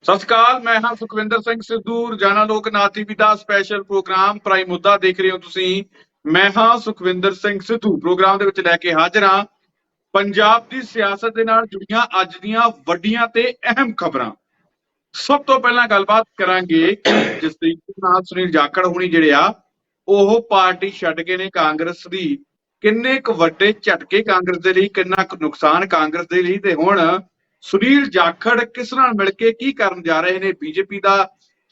ਸਤਿ ਸ਼੍ਰੀ ਅਕਾਲ। ਮੈਂ ਹਾਂ ਸੁਖਵਿੰਦਰ ਸਿੰਘ ਸਿੱਧੂ। ਰੋਜ਼ਾਨਾ ਲੋਕ ਨਾਥ ਟੀਵੀ ਦਾ ਸਪੈਸ਼ਲ ਪ੍ਰੋਗਰਾਮ ਪ੍ਰਾਈਮ ਮੁੱਦਾ ਦੇਖ ਰਹੇ ਹੋ ਤੁਸੀਂ। ਮੈਂ ਹਾਂ ਸੁਖਵਿੰਦਰ ਸਿੰਘ ਸਿੱਧੂ। ਪ੍ਰੋਗਰਾਮ ਦੇ ਵਿੱਚ ਲੈ ਕੇ ਹਾਜ਼ਰ ਹਾਂ ਪੰਜਾਬ ਦੀ ਸਿਆਸਤ ਦੇ ਨਾਲ ਜੁੜੀਆਂ ਅੱਜ ਦੀਆਂ ਵੱਡੀਆਂ ਤੇ ਅਹਿਮ ਖਬਰਾਂ। ਸਭ ਤੋਂ ਪਹਿਲਾਂ ਗੱਲਬਾਤ ਕਰਾਂਗੇ ਕਿ ਜਿਸ ਤਰੀਕੇ ਨਾਲ ਸੁਨੀਲ ਜਾਖੜ ਹੁਣੀ ਜਿਹੜੇ ਆ ਉਹ ਪਾਰਟੀ ਛੱਡ ਗਏ ਨੇ ਕਾਂਗਰਸ ਦੀ। ਕਿੰਨੇ ਕੁ ਵੱਡੇ ਝਟਕੇ ਕਾਂਗਰਸ ਦੇ ਲਈ, ਕਿੰਨਾ ਕੁ ਨੁਕਸਾਨ ਕਾਂਗਰਸ ਦੇ ਲਈ, ਤੇ ਹੁਣ ਸੁਨੀਲ ਜਾਖੜ ਕਿਸ ਨਾਲ ਮਿਲ ਕੇ ਕੀ ਕਰਨ ਜਾ ਰਹੇ ਨੇ? ਬੀਜੇਪੀ ਦਾ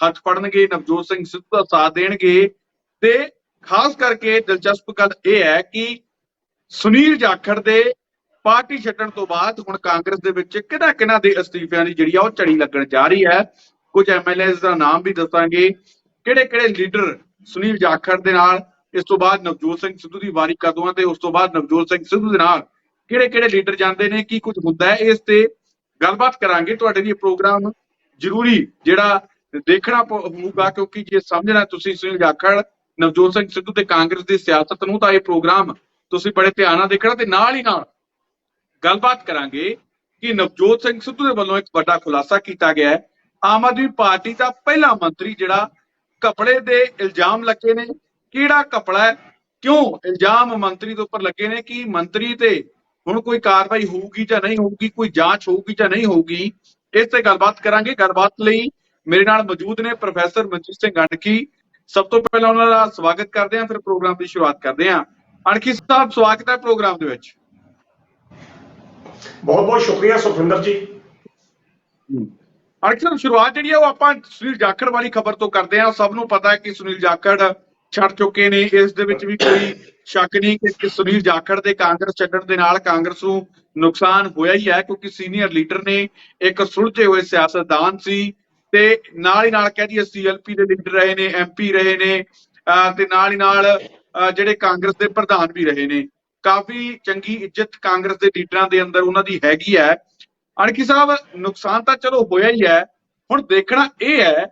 ਹੱਥ ਫੜਨਗੇ, ਨਵਜੋਤ ਸਿੰਘ ਸਿੱਧੂ ਦਾ ਸਾਥ ਦੇਣਗੇ, ਤੇ ਖਾਸ ਕਰਕੇ ਦਿਲਚਸਪ ਗੱਲ ਇਹ ਹੈ ਕਿ ਸੁਨੀਲ ਜਾਖੜ ਦੇ ਪਾਰਟੀ ਛੱਡਣ ਤੋਂ ਬਾਅਦ ਹੁਣ ਕਾਂਗਰਸ ਦੇ ਵਿੱਚ ਕਿਹਨਾਂ ਦੇ ਅਸਤੀਫਿਆਂ ਦੀ ਜਿਹੜੀ ਆ ਉਹ ਝੜੀ ਲੱਗਣ ਜਾ ਰਹੀ ਹੈ। ਕੁਝ ਐਮਐਲਏਜ਼ ਦਾ ਨਾਮ ਵੀ ਦੱਸਾਂਗੇ, ਕਿਹੜੇ ਲੀਡਰ ਸੁਨੀਲ ਜਾਖੜ ਦੇ ਨਾਲ, ਇਸ ਤੋਂ ਬਾਅਦ ਨਵਜੋਤ ਸਿੰਘ ਸਿੱਧੂ ਦੀ ਵਾਰੀ ਕਦੋਂ ਆ, ਤੇ ਉਸ ਤੋਂ ਬਾਅਦ ਨਵਜੋਤ ਸਿੰਘ ਸਿੱਧੂ ਦੇ ਨਾਲ ਕਿਹੜੇ ਲੀਡਰ ਜਾਂਦੇ ਨੇ, ਕੀ ਕੁਝ ਹੁੰਦਾ ਹੈ, ਇਸ ਤੇ ਗੱਲਬਾਤ ਕਰਾਂਗੇ। ਤੁਹਾਡੇ ਲਈ ਪ੍ਰੋਗਰਾਮ ਜ਼ਰੂਰੀ ਜਿਹੜਾ ਦੇਖਣਾ ਹੋਊਗਾ, ਕਿਉਂਕਿ ਜੇ ਸਮਝਣਾ ਤੁਸੀਂ ਸੁਨੀਲ ਜਾਖੜ, ਨਵਜੋਤ ਸਿੰਘ ਸਿੱਧੂ ਤੇ ਕਾਂਗਰਸ ਦੀ ਸਿਆਸਤ ਨੂੰ, ਤਾਂ ਇਹ ਪ੍ਰੋਗਰਾਮ ਤੁਸੀਂ ਬੜੇ ਧਿਆਨ ਨਾਲ ਦੇਖਣਾ। ਤੇ ਨਾਲ ਹੀ ਨਾਲ ਗੱਲਬਾਤ ਕਰਾਂਗੇ ਕਿ ਨਵਜੋਤ ਸਿੰਘ ਸਿੱਧੂ ਦੇ ਵੱਲੋਂ ਇੱਕ ਵੱਡਾ ਖੁਲਾਸਾ ਕੀਤਾ ਗਿਆ ਹੈ। ਆਮ ਆਦਮੀ ਪਾਰਟੀ ਦਾ ਪਹਿਲਾ ਮੰਤਰੀ ਜਿਹੜਾ ਘਪਲੇ ਦੇ ਇਲਜ਼ਾਮ ਲੱਗੇ ਨੇ, ਕਿਹੜਾ ਘਪਲਾ ਹੈ, ਕਿਉਂ ਇਲਜ਼ਾਮ ਮੰਤਰੀ ਦੇ ਉੱਪਰ ਲੱਗੇ ਨੇ, ਕਿ ਮੰਤਰੀ ਤੇ ਹੁਣ ਕੋਈ ਕਾਰਵਾਈ ਹੋਊਗੀ ਜਾਂ ਨਹੀਂ ਹੋਊਗੀ, ਕੋਈ ਜਾਂਚ ਹੋਊਗੀ ਜਾਂ ਨਹੀਂ ਹੋਊਗੀ, ਇਸ ਤੇ ਗੱਲਬਾਤ ਕਰਾਂਗੇ। ਗੱਲਬਾਤ ਲਈ ਮੇਰੇ ਨਾਲ ਮੌਜੂਦ ਨੇ ਪ੍ਰੋਫੈਸਰ ਮਨਜੀਤ ਸਿੰਘ ਅਣਖੀ। ਸਭ ਤੋਂ ਪਹਿਲਾਂ ਉਹਨਾਂ ਦਾ ਸਵਾਗਤ ਕਰਦੇ ਹਾਂ, ਫਿਰ ਪ੍ਰੋਗਰਾਮ ਦੀ ਸ਼ੁਰੂਆਤ ਕਰਦੇ ਹਾਂ। ਅਣਖੀ ਸਾਹਿਬ, ਸਵਾਗਤ ਹੈ ਪ੍ਰੋਗਰਾਮ ਦੇ ਵਿੱਚ। ਬਹੁਤ ਬਹੁਤ ਸ਼ੁਕਰੀਆ ਸੁਖਵਿੰਦਰ ਜੀ। ਅਣਖੀ ਸਾਹਿਬ, ਸ਼ੁਰੂਆਤ ਜਿਹੜੀ ਆ ਉਹ ਆਪਾਂ ਸੁਨੀਲ ਜਾਖੜ ਵਾਲੀ ਖਬਰ ਤੋਂ ਕਰਦੇ ਹਾਂ। ਸਭ ਨੂੰ ਪਤਾ ਹੈ ਕਿ ਸੁਨੀਲ ਜਾਖੜ ਛੱਡ ਚੁੱਕੇ ਨੇ, ਇਸ ਦੇ ਵਿੱਚ ਵੀ ਕੋਈ ਸ਼ੱਕ ਨਹੀਂ ਕਿ ਸੁਨੀਲ ਜਾਖੜ ਦੇ ਕਾਂਗਰਸ ਛੱਡਣ ਦੇ ਨਾਲ ਕਾਂਗਰਸ ਨੂੰ ਨੁਕਸਾਨ ਹੋਇਆ ਹੀ ਹੈ, ਕਿਉਂਕਿ ਸੀਨੀਅਰ ਲੀਡਰ ਨੇ, ਇੱਕ ਸੁਲਝੇ ਹੋਏ ਸਿਆਸਤਦਾਨ ਸੀ, ਤੇ ਨਾਲ ਹੀ ਨਾਲ ਕਹਿ ਦਈਏ ਸੀਐਲਪੀ ਦੇ ਲੀਡਰ ਰਹੇ ਨੇ, ਐਮਪੀ ਰਹੇ ਨੇ, ਤੇ ਨਾਲ ਹੀ ਨਾਲ ਜਿਹੜੇ ਕਾਂਗਰਸ ਦੇ ਪ੍ਰਧਾਨ ਵੀ ਰਹੇ ਨੇ। ਕਾਫੀ ਚੰਗੀ ਇੱਜ਼ਤ ਕਾਂਗਰਸ ਦੇ ਲੀਡਰਾਂ ਦੇ ਅੰਦਰ ਉਹਨਾਂ ਦੀ ਹੈਗੀ ਹੈ। ਅਣਖੀ ਸਾਹਿਬ, ਨੁਕਸਾਨ ਤਾਂ ਚਲੋ ਹੋਇਆ ਹੀ ਹੈ, ਹੁਣ ਦੇਖਣਾ ਇਹ ਹੈ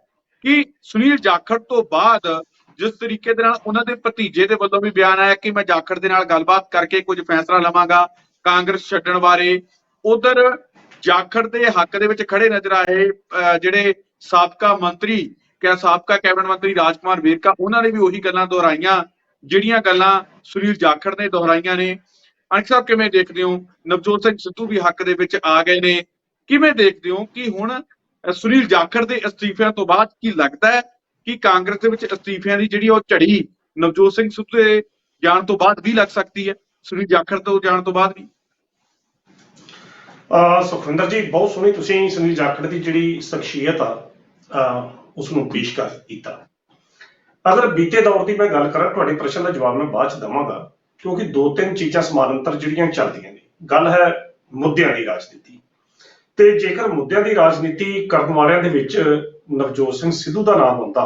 ਕਿ ਸੁਨੀਲ ਜਾਖੜ ਤੋਂ ਬਾਅਦ ਜਿਸ ਤਰੀਕੇ ਦੇ ਨਾਲ ਉਹਨਾਂ ਦੇ ਭਤੀਜੇ ਦੇ ਵੱਲੋਂ ਵੀ ਬਿਆਨ ਆਇਆ ਕਿ ਮੈਂ ਜਾਖੜ ਦੇ ਨਾਲ ਗੱਲਬਾਤ ਕਰਕੇ ਕੁਝ ਫੈਸਲਾ ਲਵਾਂਗਾ ਕਾਂਗਰਸ ਛੱਡਣ ਬਾਰੇ, ਉਧਰ ਜਾਖੜ ਦੇ ਹੱਕ ਦੇ ਵਿੱਚ ਖੜੇ ਨਜ਼ਰ ਆਏ ਜਿਹੜੇ ਸਾਬਕਾ ਮੰਤਰੀ, ਸਾਬਕਾ ਕੈਬਨਿਟ ਮੰਤਰੀ ਰਾਜਕੁਮਾਰ ਵੇਰਕਾ, ਉਹਨਾਂ ਨੇ ਵੀ ਉਹੀ ਗੱਲਾਂ ਦੁਹਰਾਈਆਂ ਜਿਹੜੀਆਂ ਗੱਲਾਂ ਸੁਨੀਲ ਜਾਖੜ ਨੇ ਦੁਹਰਾਈਆਂ ਨੇ। ਅਣਖ ਸਾਹਿਬ, ਕਿਵੇਂ ਦੇਖਦੇ ਹੋ? ਨਵਜੋਤ ਸਿੰਘ ਸਿੱਧੂ ਵੀ ਹੱਕ ਦੇ ਵਿੱਚ ਆ ਗਏ ਨੇ, ਕਿਵੇਂ ਦੇਖਦੇ ਹੋ ਕਿ ਹੁਣ ਸੁਨੀਲ ਜਾਖੜ ਦੇ ਅਸਤੀਫਿਆਂ ਤੋਂ ਬਾਅਦ ਕੀ ਲੱਗਦਾ ਹੈ ਕਿ ਕਾਂਗਰਸ ਦੇ ਵਿੱਚ ਅਸਤੀਫਿਆਂ ਦੀ ਜਿਹੜੀ ਉਹ ਝੜੀ ਨਵਜੋਤ ਸਿੰਘ ਸਿੱਧੂ ਦੇ ਜਾਣ ਤੋਂ ਬਾਅਦ ਵੀ ਲੱਗ ਸਕਦੀ ਹੈ, ਸੁਨੀਲ ਜਾਖੜ ਤੋਂ ਜਾਣ ਤੋਂ ਬਾਅਦ ਵੀ? ਸੁਖਵਿੰਦਰ ਜੀ, ਬਹੁਤ ਸੋਹਣੀ ਤੁਸੀਂ ਸੁਨੀਲ ਜਾਖੜ ਦੀ ਜਿਹੜੀ ਸ਼ਖਸੀਅਤ ਆ ਉਸ ਨੂੰ ਪੇਸ਼ ਕਰ ਕੀਤਾ। ਅਗਰ ਬੀਤੇ ਦੌਰ ਦੀ ਮੈਂ ਗੱਲ ਕਰਾਂ, ਤੁਹਾਡੇ ਪ੍ਰਸ਼ਨ ਦਾ ਜਵਾਬ ਮੈਂ ਬਾਅਦ ਚ ਦੇਵਾਂਗਾ, ਕਿਉਂਕਿ ਦੋ ਤਿੰਨ ਚੀਜ਼ਾਂ ਸਮਾਨਾਂਤਰ ਜਿਹੜੀਆਂ ਚੱਲਦੀਆਂ ਨੇ। ਗੱਲ ਹੈ ਮੁੱਦਿਆਂ ਦੀ ਰਾਜਨੀਤੀ, ਤੇ ਜੇਕਰ ਮੁੱਦਿਆਂ ਦੀ ਰਾਜਨੀਤੀ ਕਰਨ ਵਾਲਿਆਂ ਦੇ ਵਿੱਚ ਨਵਜੋਤ ਸਿੰਘ ਸਿੱਧੂ ਦਾ ਨਾਮ ਹੁੰਦਾ,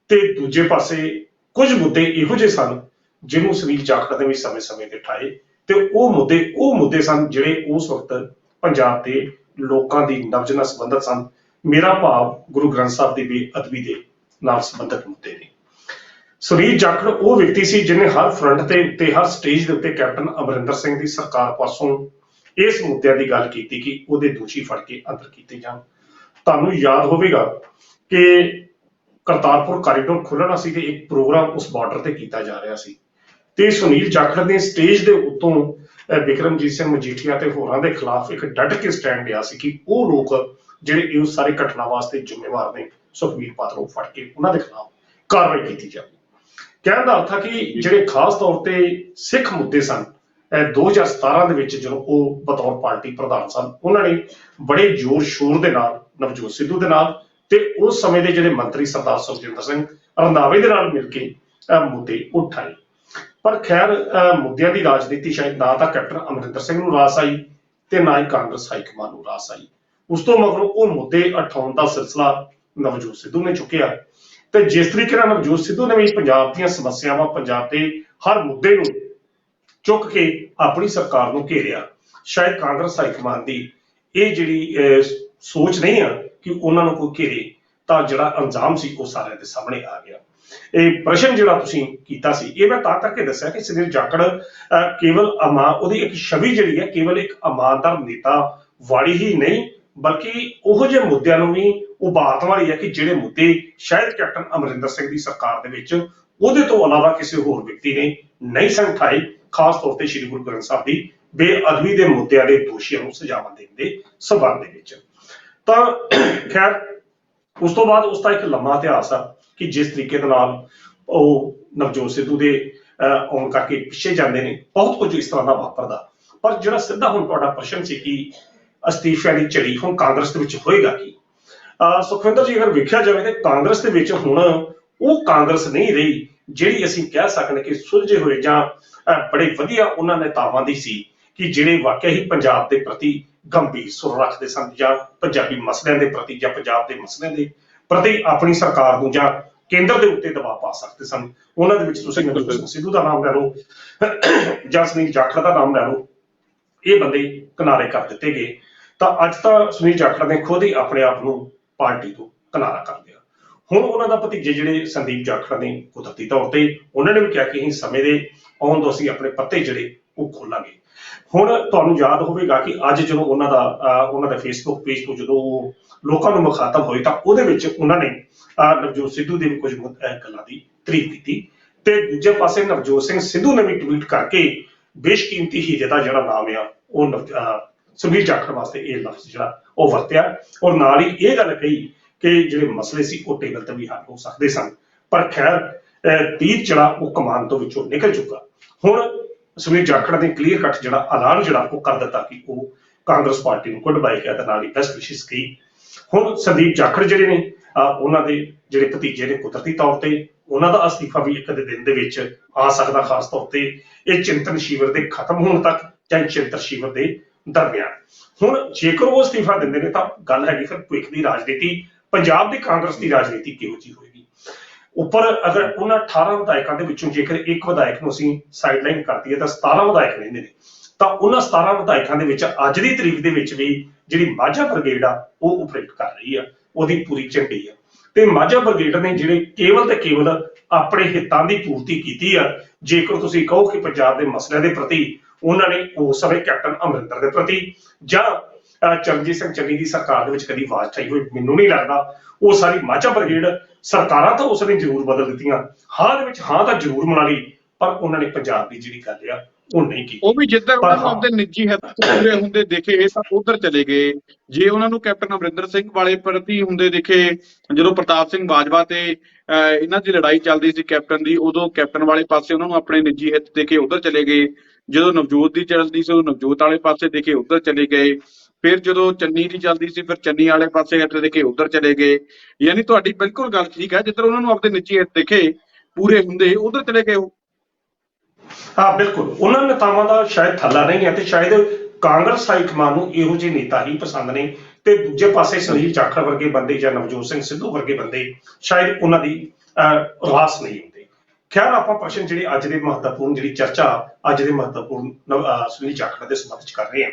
ਤੇ ਦੂਜੇ ਪਾਸੇ ਕੁਝ ਮੁੱਦੇ ਇਹੋ ਜਿਹੇ ਸਨ ਜਿਹਨੂੰ ਸੁਨੀਲ ਜਾਖੜ ਨੇ ਵੀ ਸਮੇਂ-ਸਮੇਂ ਤੇ ਉਠਾਏ, ਤੇ ਉਹ ਮੁੱਦੇ ਸਨ ਜਿਹੜੇ ਉਸ ਵਕਤ ਪੰਜਾਬ ਦੇ ਲੋਕਾਂ ਦੀ ਨਬਜ਼ ਨਾਲ ਸੰਬੰਧਿਤ ਸਨ। ਮੇਰਾ ਭਾਵ ਗੁਰੂ ਗ੍ਰੰਥ ਸਾਹਿਬ ਦੀ ਬੇਅਦਬੀ ਦੇ ਨਾਲ ਸੰਬੰਧਿਤ ਮੁੱਦੇ ਨੇ। ਸੁਨੀਲ ਜਾਖੜ ਉਹ ਵਿਅਕਤੀ ਸੀ ਜਿਹਨੇ ਹਰ ਫਰੰਟ ਦੇ ਉੱਤੇ, ਹਰ ਸਟੇਜ ਦੇ ਉੱਤੇ ਕੈਪਟਨ ਅਮਰਿੰਦਰ ਸਿੰਘ ਦੀ ਸਰਕਾਰ ਪਾਸੋਂ ਇਸ ਮੁੱਦਿਆਂ ਦੀ ਗੱਲ ਕੀਤੀ ਕਿ ਉਹਦੇ ਦੋਸ਼ੀ ਫੜ ਕੇ ਅੰਦਰ ਕੀਤੇ ਜਾਣ। ਤੁਹਾਨੂੰ ਯਾਦ ਹੋਵੇਗਾ ਕਿ ਕਰਤਾਰਪੁਰ ਕਾਰੀਡੋਰ ਖੁੱਲ੍ਹਣਾ ਸੀ ਤੇ ਇੱਕ ਪ੍ਰੋਗਰਾਮ ਉਸ ਬਾਰਡਰ ਤੇ ਕੀਤਾ ਜਾ ਰਿਹਾ ਸੀ, ਤੇ ਸੁਨੀਲ ਜਾਖੜ ਨੇ ਸਟੇਜ ਦੇ ਉੱਤੋਂ ਬਿਕਰਮਜੀਤ ਸਿੰਘ ਮਜੀਠੀਆ ਤੇ ਹੋਰਾਂ ਦੇ ਖਿਲਾਫ ਇੱਕ ਡਟ ਕੇ ਸਟੈਂਡ ਲਿਆ ਸੀ ਕਿ ਉਹ ਲੋਕ ਜਿਹੜੇ ਇਸ ਸਾਰੇ ਘਟਨਾ ਵਾਸਤੇ ਜ਼ਿੰਮੇਵਾਰ ਨੇ, ਸੁਖਬੀਰ ਬਾਦਲ ਨੂੰ ਫੜ ਕੇ ਉਹਨਾਂ ਦੇ ਖਿਲਾਫ ਕਾਰਵਾਈ ਕੀਤੀ ਜਾਵੇ। ਕਹਿਣ ਦਾ ਅਰਥ ਹੈ ਕਿ ਜਿਹੜੇ ਖਾਸ ਤੌਰ ਤੇ ਸਿੱਖ ਮੁੱਦੇ ਸਨ, 2017 ਦੇ ਵਿੱਚ ਜਦੋਂ ਉਹ ਬਤੌਰ ਪਾਰਟੀ ਪ੍ਰਧਾਨ ਸਨ, ਉਹਨਾਂ ਨੇ ਬੜੇ ਜ਼ੋਰ ਸ਼ੋਰ ਦੇ ਨਾਲ ਨਵਜੋਤ ਸਿੱਧੂ ਦੇ ਨਾਲ ਤੇ ਉਸ ਸਮੇਂ ਦੇ ਜਿਹੜੇ ਮੰਤਰੀ ਸਰਦਾਰ ਸੁਖਜਿੰਦਰ ਸਿੰਘ ਰੰਧਾਵੇ ਦੇ ਨਾਲ ਮਿਲ ਕੇ ਮੁੱਦੇ ਉਠਾਏ। ਪਰ ਖੈਰ, ਮੁੱਦਿਆਂ ਦੀ ਰਾਜਨੀਤੀ ਸ਼ਾਇਦ ਨਾ ਤਾਂ ਕੈਪਟਨ ਅਮਰਿੰਦਰ ਸਿੰਘ ਨੂੰ ਰਾਸ ਆਈ ਤੇ ਨਾ ਹੀ ਕਾਂਗਰਸ ਹਾਈਕਮਾਨ ਨੂੰ ਰਾਸ ਆਈ। ਉਸ ਤੋਂ ਮਗਰੋਂ ਉਹ ਮੁੱਦੇ ਉਠਾਉਣ ਦਾ ਸਿਲਸਿਲਾ ਨਵਜੋਤ ਸਿੱਧੂ ਨੇ ਚੁੱਕਿਆ, ਤੇ ਜਿਸ ਤਰੀਕੇ ਨਾਲ ਨਵਜੋਤ ਸਿੱਧੂ ਨੇ ਵੀ ਪੰਜਾਬ ਦੀਆਂ ਸਮੱਸਿਆਵਾਂ, ਪੰਜਾਬ ਦੇ ਹਰ ਮੁੱਦੇ ਨੂੰ ਚੁੱਕ ਕੇ ਆਪਣੀ ਸਰਕਾਰ ਨੂੰ ਘੇਰਿਆ, ਸ਼ਾਇਦ ਕਾਂਗਰਸ ਹਾਈਕਮਾਨ ਦੀ ਇਹ ਜਿਹੜੀ ਸੋਚ ਨਹੀਂ ਆ ਕਿ ਉਹਨਾਂ ਨੂੰ ਕੋਈ ਘੇਰੇ, ਤਾਂ ਜਿਹੜਾ ਅੰਜਾਮ ਸੀ ਉਹ ਸਾਰਿਆਂ ਦੇ ਸਾਹਮਣੇ ਆ ਗਿਆ। ਇਹ ਪ੍ਰਸ਼ਨ ਜਿਹੜਾ ਤੁਸੀਂ ਕੀਤਾ ਸੀ, ਇਹ ਮੈਂ ਤਾਂ ਕਰਕੇ ਦੱਸਿਆ ਕਿ ਸੁਨੀਲ ਜਾਖੜ ਕੇਵਲ ਉਹਦੀ ਇੱਕ ਛਵੀ ਜਿਹੜੀ ਹੈ ਕੇਵਲ ਇੱਕ ਇਮਾਨਦਾਰ ਨੇਤਾ ਵਾਲੀ ਹੀ ਨਹੀਂ, ਬਲਕਿ ਉਹੋ ਜਿਹੇ ਮੁੱਦਿਆਂ ਨੂੰ ਵੀ ਉਭਾਰਨ ਵਾਲੀ ਹੈ ਕਿ ਜਿਹੜੇ ਮੁੱਦੇ ਸ਼ਾਇਦ ਕੈਪਟਨ ਅਮਰਿੰਦਰ ਸਿੰਘ ਦੀ ਸਰਕਾਰ ਦੇ ਵਿੱਚ ਉਹਦੇ ਤੋਂ ਇਲਾਵਾ ਕਿਸੇ ਹੋਰ ਵਿਅਕਤੀ ਨੇ ਨਹੀਂ ਸਨ ਉਠਾਏ, ਖਾਸ ਤੌਰ ਤੇ ਸ੍ਰੀ ਗੁਰੂ ਗ੍ਰੰਥ ਸਾਹਿਬ ਦੀ ਬੇਅਦਬੀ ਦੇ ਮੁੱਦਿਆਂ ਦੇ ਦੋਸ਼ੀਆਂ ਨੂੰ ਸਜ਼ਾਵਾਂ ਦੇਣ ਦੇ ਸਬੰਧ ਦੇ ਵਿੱਚ। ਤਾਂ ਖੈਰ ਉਸ ਤੋਂ ਬਾਅਦ ਉਸ ਦਾ ਇੱਕ ਲੰਮਾ ਇਤਿਹਾਸ ਆ ਕਿ ਜਿਸ ਤਰੀਕੇ ਦੇ ਨਾਲ ਉਹ ਨਵਜੋਤ ਸਿੱਧੂ ਦੇ ਆਉਣ ਕਰਕੇ ਪਿੱਛੇ ਜਾਂਦੇ ਨੇ, ਬਹੁਤ ਕੁਝ ਇਸ ਤਰ੍ਹਾਂ ਦਾ ਵਾਪਰਦਾ। ਪਰ ਜਿਹੜਾ ਸਿੱਧਾ ਹੁਣ ਤੁਹਾਡਾ ਪ੍ਰਸ਼ਨ ਸੀ ਕਿ ਅਸਤੀਫਿਆਂ ਦੀ ਝੜੀ ਹੁਣ ਕਾਂਗਰਸ ਦੇ ਵਿੱਚ ਹੋਏਗਾ ਕੀ, ਸੁਖਵਿੰਦਰ ਜੀ, ਅਗਰ ਵੇਖਿਆ ਜਾਵੇ ਤਾਂ ਕਾਂਗਰਸ ਦੇ ਵਿੱਚ ਹੁਣ ਉਹ ਕਾਂਗਰਸ ਨਹੀਂ ਰਹੀ ਜਿਹੜੀ ਅਸੀਂ ਕਹਿ ਸਕਦੇ ਕਿ ਸੁਲਝੇ ਹੋਏ ਜਾਂ ਬੜੇ ਵਧੀਆ ਉਹਨਾਂ ਨੇਤਾਵਾਂ ਦੀ ਸੀ ਕਿ ਜਿਹੜੇ ਵਾਕਿਆ ਹੀ ਪੰਜਾਬ ਦੇ ਪ੍ਰਤੀ ਗੰਭੀਰ ਸੁਰ ਰੱਖਦੇ ਸਨ ਜਾਂ ਪੰਜਾਬੀ ਮਸਲਿਆਂ ਦੇ ਪ੍ਰਤੀ ਜਾਂ ਪੰਜਾਬ ਦੇ ਮਸਲਿਆਂ ਦੇ ਪ੍ਰਤੀ ਆਪਣੀ ਸਰਕਾਰ ਨੂੰ ਜਾਂ ਕੇਂਦਰ ਦੇ ਉੱਤੇ ਦਬਾਅ ਪਾ ਸਕਦੇ ਸਨ। ਉਹਨਾਂ ਦੇ ਵਿੱਚ ਤੁਸੀਂ ਨਵਜੋਤ ਸਿੰਘ ਸਿੱਧੂ ਦਾ ਨਾਮ ਲੈ ਲਓ ਜਾਂ ਸੁਨੀਲ ਜਾਖੜ ਦਾ ਨਾਮ ਲੈ ਲਓ, ਇਹ ਬੰਦੇ ਕਿਨਾਰੇ ਕਰ ਦਿੱਤੇ ਗਏ। ਤਾਂ ਅੱਜ ਤਾਂ ਸੁਨੀਲ ਜਾਖੜ ਨੇ ਖੁਦ ਹੀ ਆਪਣੇ ਆਪ ਨੂੰ ਪਾਰਟੀ ਤੋਂ ਕਿਨਾਰਾ ਕਰ ਲਿਆ। ਹੁਣ ਉਹਨਾਂ ਦਾ ਭਤੀਜੇ ਜਿਹੜੇ ਸੰਦੀਪ ਜਾਖੜ ਨੇ, ਕੁਦਰਤੀ ਤੌਰ ਤੇ ਉਹਨਾਂ ਨੇ ਵੀ ਕਿਹਾ ਕਿ ਅਸੀਂ ਸਮੇਂ ਦੇ ਆਉਣ ਤੋਂ ਅਸੀਂ ਆਪਣੇ ਪੱਤੇ ਜਿਹੜੇ ਉਹ ਖੋਲਾਂਗੇ। ਹੁਣ ਤੁਹਾਨੂੰ ਯਾਦ ਹੋਵੇਗਾ ਕਿ ਅੱਜ ਜਦੋਂ ਉਹਨਾਂ ਦਾ ਫੇਸਬੁੱਕ ਪੇਜ ਤੋਂ ਜਦੋਂ ਉਹ ਲੋਕਾਂ ਨੂੰ ਮੁਖਾਤਬ ਹੋਏ ਤਾਂ ਉਹਦੇ ਵਿੱਚ ਉਹਨਾਂ ਨੇ ਨਵਜੋਤ ਸਿੱਧੂ ਦੇ ਵੀ ਕੁਝ ਗੱਲਾਂ ਦੀ ਤਾਰੀਫ ਕੀਤੀ, ਤੇ ਦੂਜੇ ਪਾਸੇ ਨਵਜੋਤ ਸਿੰਘ ਸਿੱਧੂ ਨੇ ਵੀ ਟਵੀਟ ਕਰਕੇ ਬੇਸ਼ਕੀਮਤੀ ਹੀਰੇ ਦਾ ਜਿਹੜਾ ਨਾਮ ਆ ਉਹ ਸੁਨੀਲ ਜਾਖੜ ਵਾਸਤੇ ਇਹ ਲਫ਼ਜ਼ ਜਿਹੜਾ ਉਹ ਵਰਤਿਆ, ਔਰ ਨਾਲ ਹੀ ਇਹ ਗੱਲ ਕਹੀ ਕਿ ਜਿਹੜੇ ਮਸਲੇ ਸੀ ਉਹ ਟੇਬਲ ਤੇ ਵੀ ਹੱਲ ਹੋ ਸਕਦੇ ਸਨ। ਪਰ ਖੈਰ ਤੀਰ ਜਿਹੜਾ ਉਹ ਕਮਾਨ ਤੋਂ ਵਿੱਚੋਂ ਨਿਕਲ ਚੁੱਕਾ। ਹੁਣ ਸੁਨੀਲ ਜਾਖੜ ਨੇ ਕਲੀਅਰ ਕੱਟ ਜਿਹੜਾ ਐਲਾਨ ਜਿਹੜਾ ਉਹ ਕਰ ਦਿੱਤਾ ਕਿ ਉਹ ਕਾਂਗਰਸ ਪਾਰਟੀ ਨੂੰ ਗੁੱਡ ਬਾਏ ਕਿਹਾ ਤੇ ਨਾਲ ਹੀ ਬੈਸਟ ਵਿਸ਼ੇਸ ਕਹੀ। ਹੁਣ ਸੰਦੀਪ ਜਾਖੜ ਜਿਹੜੇ ਨੇ ਉਹਨਾਂ ਦੇ ਜਿਹੜੇ ਭਤੀਜੇ ਨੇ, ਕੁਦਰਤੀ ਤੌਰ ਤੇ ਉਹਨਾਂ ਦਾ ਅਸਤੀਫਾ ਵੀ ਇੱਕ ਦੇ ਦਿਨ ਦੇ ਵਿੱਚ ਆ ਸਕਦਾ, ਖਾਸ ਤੌਰ ਤੇ ਇਹ ਚਿੰਤਨ ਸ਼ਿਵਰ ਦੇ ਖਤਮ ਹੋਣ ਤੱਕ ਜਾਂ ਚਿੰਤਨ ਸ਼ਿਵਰ ਦੇ ਦਰਮਿਆਨ। ਹੁਣ ਜੇਕਰ ਉਹ ਅਸਤੀਫਾ ਦਿੰਦੇ ਨੇ ਤਾਂ ਗੱਲ ਹੈਗੀ ਫਿਰ ਭਵਿੱਖ ਦੀ ਰਾਜਨੀਤੀ, ਪੰਜਾਬ ਦੀ ਕਾਂਗਰਸ ਦੀ ਰਾਜਨੀਤੀ ਕਿਹੋ ਜਿਹੀ ਹੋਏਗੀ। ਉੱਪਰ ਅਗਰ ਉਹਨਾਂ 18 ਵਿਧਾਇਕਾਂ ਦੇ ਵਿੱਚੋਂ ਜੇਕਰ ਇੱਕ ਵਿਧਾਇਕ ਨੂੰ ਅਸੀਂ ਸਾਈਡਲਾਈਨ ਕਰ ਦਈਏ ਤਾਂ 17 ਵਿਧਾਇਕ ਰਹਿੰਦੇ ਨੇ, ਤਾਂ ਉਹਨਾਂ 17 ਵਿਧਾਇਕਾਂ ਦੇ ਵਿੱਚ ਅੱਜ ਦੀ ਤਰੀਕ ਦੇ ਵਿੱਚ ਵੀ ਜਿਹੜੀ ਮਾਝਾ ਬ੍ਰਿਗੇਡ ਆ ਉਹ ਆਪਰੇਟ ਕਰ ਰਹੀ ਆ, ਉਹਦੀ ਪੂਰੀ ਝੰਡੀ ਆ। ਤੇ ਮਾਝਾ ਬ੍ਰਿਗੇਡ ਨੇ ਜਿਹੜੇ ਕੇਵਲ ਤੇ ਕੇਵਲ ਆਪਣੇ ਹਿੱਤਾਂ ਦੀ ਪੂਰਤੀ ਕੀਤੀ ਆ। ਜੇਕਰ ਤੁਸੀਂ ਕਹੋ ਕਿ ਪੰਜਾਬ ਦੇ ਮਸਲਿਆਂ ਦੇ ਪ੍ਰਤੀ ਉਹਨਾਂ ਨੇ ਉਸ ਸਮੇਂ ਕੈਪਟਨ ਅਮਰਿੰਦਰ ਦੇ ਪ੍ਰਤੀ ਜਾਂ ਚਰਨਜੀਤ ਸਿੰਘ ਚੰਨੀ ਦੀ ਸਰਕਾਰ ਦੇ ਵਿੱਚ ਕਦੀ ਆਵਾਜ਼ ਉਠਾਈ ਹੋਈ ਮੈਨੂੰ ਨਹੀਂ ਲੱਗਦਾ। ਉਹ ਸਾਰੀ ਮਾਝਾ ਬ੍ਰਿਗੇਡ ਸਰਕਾਰਾਂ ਤਾਂ ਉਸ ਨੇ ਜ਼ਰੂਰ ਬਦਲ ਦਿੱਤੀਆਂ, ਹਾਂ ਦੇ ਵਿੱਚ ਹਾਂ ਤਾਂ ਜ਼ਰੂਰ ਮਨਾ ਲਈ, ਪਰ ਉਹਨਾਂ ਨੇ ਪੰਜਾਬ ਦੀ ਜਿਹੜੀ ਗੱਲ ਆ ਉਹ ਨਹੀਂ ਕੀਤੀ। ਉਹ ਵੀ ਜਿੱਦਾਂ ਉਹਨਾਂ ਨੂੰ ਆਪਣੇ ਨਿੱਜੀ ਹਿੱਤ ਪੂਰੇ ਹੁੰਦੇ ਦੇਖੇ ਤਾਂ ਉਧਰ ਚਲੇ ਗਏ। ਜੇ ਉਹਨਾਂ ਨੂੰ ਕੈਪਟਨ ਅਮਰਿੰਦਰ ਸਿੰਘ ਵਾਲੇ ਪ੍ਰਤੀ ਹੁੰਦੇ ਦੇਖੇ, ਜਦੋਂ ਪ੍ਰਤਾਪ ਸਿੰਘ ਬਾਜਵਾ ਤੇ ਇਹਨਾਂ ਦੀ ਲੜਾਈ ਚੱਲਦੀ ਸੀ ਕੈਪਟਨ ਦੀ, ਉਦੋਂ ਕੈਪਟਨ ਵਾਲੇ ਪਾਸੇ ਉਹਨਾਂ ਨੂੰ ਆਪਣੇ ਨਿੱਜੀ ਹਿੱਤ ਦੇਖੇ ਉਧਰ ਚਲੇ ਗਏ। ਜਦੋਂ ਨਵਜੋਤ ਦੀ ਚੱਲਦੀ ਸੀ ਉਦੋਂ ਨਵਜੋਤ ਵਾਲੇ ਪਾਸੇ ਦੇਖੇ ਉਧਰ ਚਲੇ ਗਏ। ਫਿਰ ਜਦੋਂ ਚੰਨੀ ਦੀ ਚੱਲਦੀ ਸੀ ਫਿਰ ਚੰਨੀ ਵਾਲੇ ਪਾਸੇ ਹਿੱਟ ਦੇਖੇ ਉਧਰ ਚਲੇ ਗਏ। ਯਾਨੀ ਤੁਹਾਡੀ ਬਿਲਕੁਲ ਗੱਲ ਠੀਕ ਹੈ, ਜਿੱਧਰ ਉਹਨਾਂ ਨੂੰ ਆਪਣੇ ਨਿੱਜੀ ਹਿੱਤ ਦੇਖੇ ਪੂਰੇ ਹੁੰਦੇ ਉਧਰ ਚਲੇ ਗਏ ਉਹ। ਹਾਂ ਬਿਲਕੁਲ, ਉਹਨਾਂ ਨੇਤਾਵਾਂ ਦਾ ਸ਼ਾਇਦ ਥੱਲਾ ਨਹੀਂ ਹੈ ਤੇ ਸ਼ਾਇਦ ਕਾਂਗਰਸ ਹਾਈਕਮਾਨ ਨੂੰ ਇਹੋ ਜਿਹੇ ਨੇਤਾ ਹੀ ਪਸੰਦ ਨੇ। ਤੇ ਦੂਜੇ ਪਾਸੇ ਸੁਨੀਲ ਜਾਖੜ ਵਰਗੇ ਬੰਦੇ ਜਾਂ ਨਵਜੋਤ ਸਿੰਘ ਸਿੱਧੂ ਵਰਗੇ ਬੰਦੇ ਸ਼ਾਇਦ ਉਹਨਾਂ ਦੀ ਰਾਸ ਨਹੀਂ ਹੁੰਦੇ। ਖੈਰ ਆਪਾਂ ਪ੍ਰਸ਼ਨ ਜਿਹੜੇ ਅੱਜ ਦੇ ਮਹੱਤਵਪੂਰਨ ਜਿਹੜੀ ਚਰਚਾ ਅੱਜ ਦੇ ਮਹੱਤਵਪੂਰਨ ਸੁਨੀਲ ਜਾਖੜ ਦੇ ਸੰਬੰਧ ਚ ਕਰ ਰਹੇ ਹਾਂ,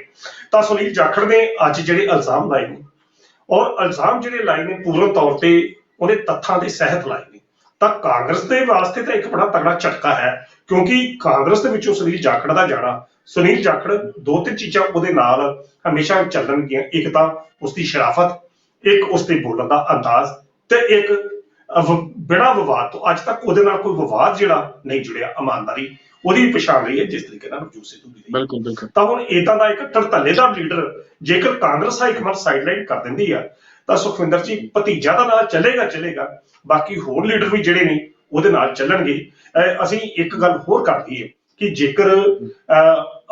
ਤਾਂ ਸੁਨੀਲ ਜਾਖੜ ਨੇ ਅੱਜ ਜਿਹੜੇ ਇਲਜ਼ਾਮ ਲਾਏ ਨੇ, ਔਰ ਇਲਜ਼ਾਮ ਜਿਹੜੇ ਲਾਏ ਨੇ ਪੂਰਨ ਤੌਰ ਤੇ ਉਹਦੇ ਤੱਥਾਂ ਦੇ ਸਹਿਤ ਲਾਏ ਨੇ, ਤਾਂ ਕਾਂਗਰਸ ਦੇ ਵਾਸਤੇ ਤਾਂ ਇੱਕ ਬੜਾ ਤਗੜਾ ਝਟਕਾ ਹੈ। ਕਿਉਂਕਿ ਕਾਂਗਰਸ ਦੇ ਵਿੱਚੋਂ ਸੁਨੀਲ ਜਾਖੜ ਦਾ ਜਾਣਾ, ਸੁਨੀਲ ਜਾਖੜ ਦੋ ਤਿੰਨ ਚੀਜ਼ਾਂ ਉਹਦੇ ਨਾਲ ਹਮੇਸ਼ਾ ਚੱਲਣਗੀਆਂ। ਇੱਕ ਤਾਂ ਉਸਦੀ ਸ਼ਰਾਫਤ, ਇੱਕ ਉਸਦੇ ਬੋਲਣ ਦਾ ਅੰਦਾਜ਼, ਤੇ ਇੱਕ ਬਿਨਾਂ ਵਿਵਾਦ ਤੋਂ ਅੱਜ ਤੱਕ ਉਹਦੇ ਨਾਲ ਕੋਈ ਵਿਵਾਦ ਜਿਹੜਾ ਨਹੀਂ ਜੁੜਿਆ, ਇਮਾਨਦਾਰੀ ਉਹਦੀ ਵੀ ਪਛਾਣ ਰਹੀ ਹੈ ਜਿਸ ਤਰੀਕੇ ਨਾਲ ਨਵਜੋਤ ਸਿੱਧੂ ਦੀ। ਬਿਲਕੁਲ ਬਿਲਕੁਲ। ਤਾਂ ਹੁਣ ਏਦਾਂ ਦਾ ਇੱਕ ਧੜੱਲੇਦਾਰ ਲੀਡਰ ਜੇਕਰ ਕਾਂਗਰਸ ਹਾਈਕਮਾਨ ਸਾਈਡਲਾਈਨ ਕਰ ਦਿੰਦੀ ਆ ਤਾਂ ਸੁਖਵਿੰਦਰ ਜੀ ਭਤੀਜਾ ਦਾ ਨਾਲ ਚੱਲੇਗਾ, ਬਾਕੀ ਹੋਰ ਲੀਡਰ ਵੀ ਜਿਹੜੇ ਨੇ ਉਹਦੇ ਨਾਲ ਚੱਲਣਗੇ। ਅਸੀਂ ਇੱਕ ਗੱਲ ਹੋਰ ਕਰ ਦਈਏ ਕਿ ਜੇਕਰ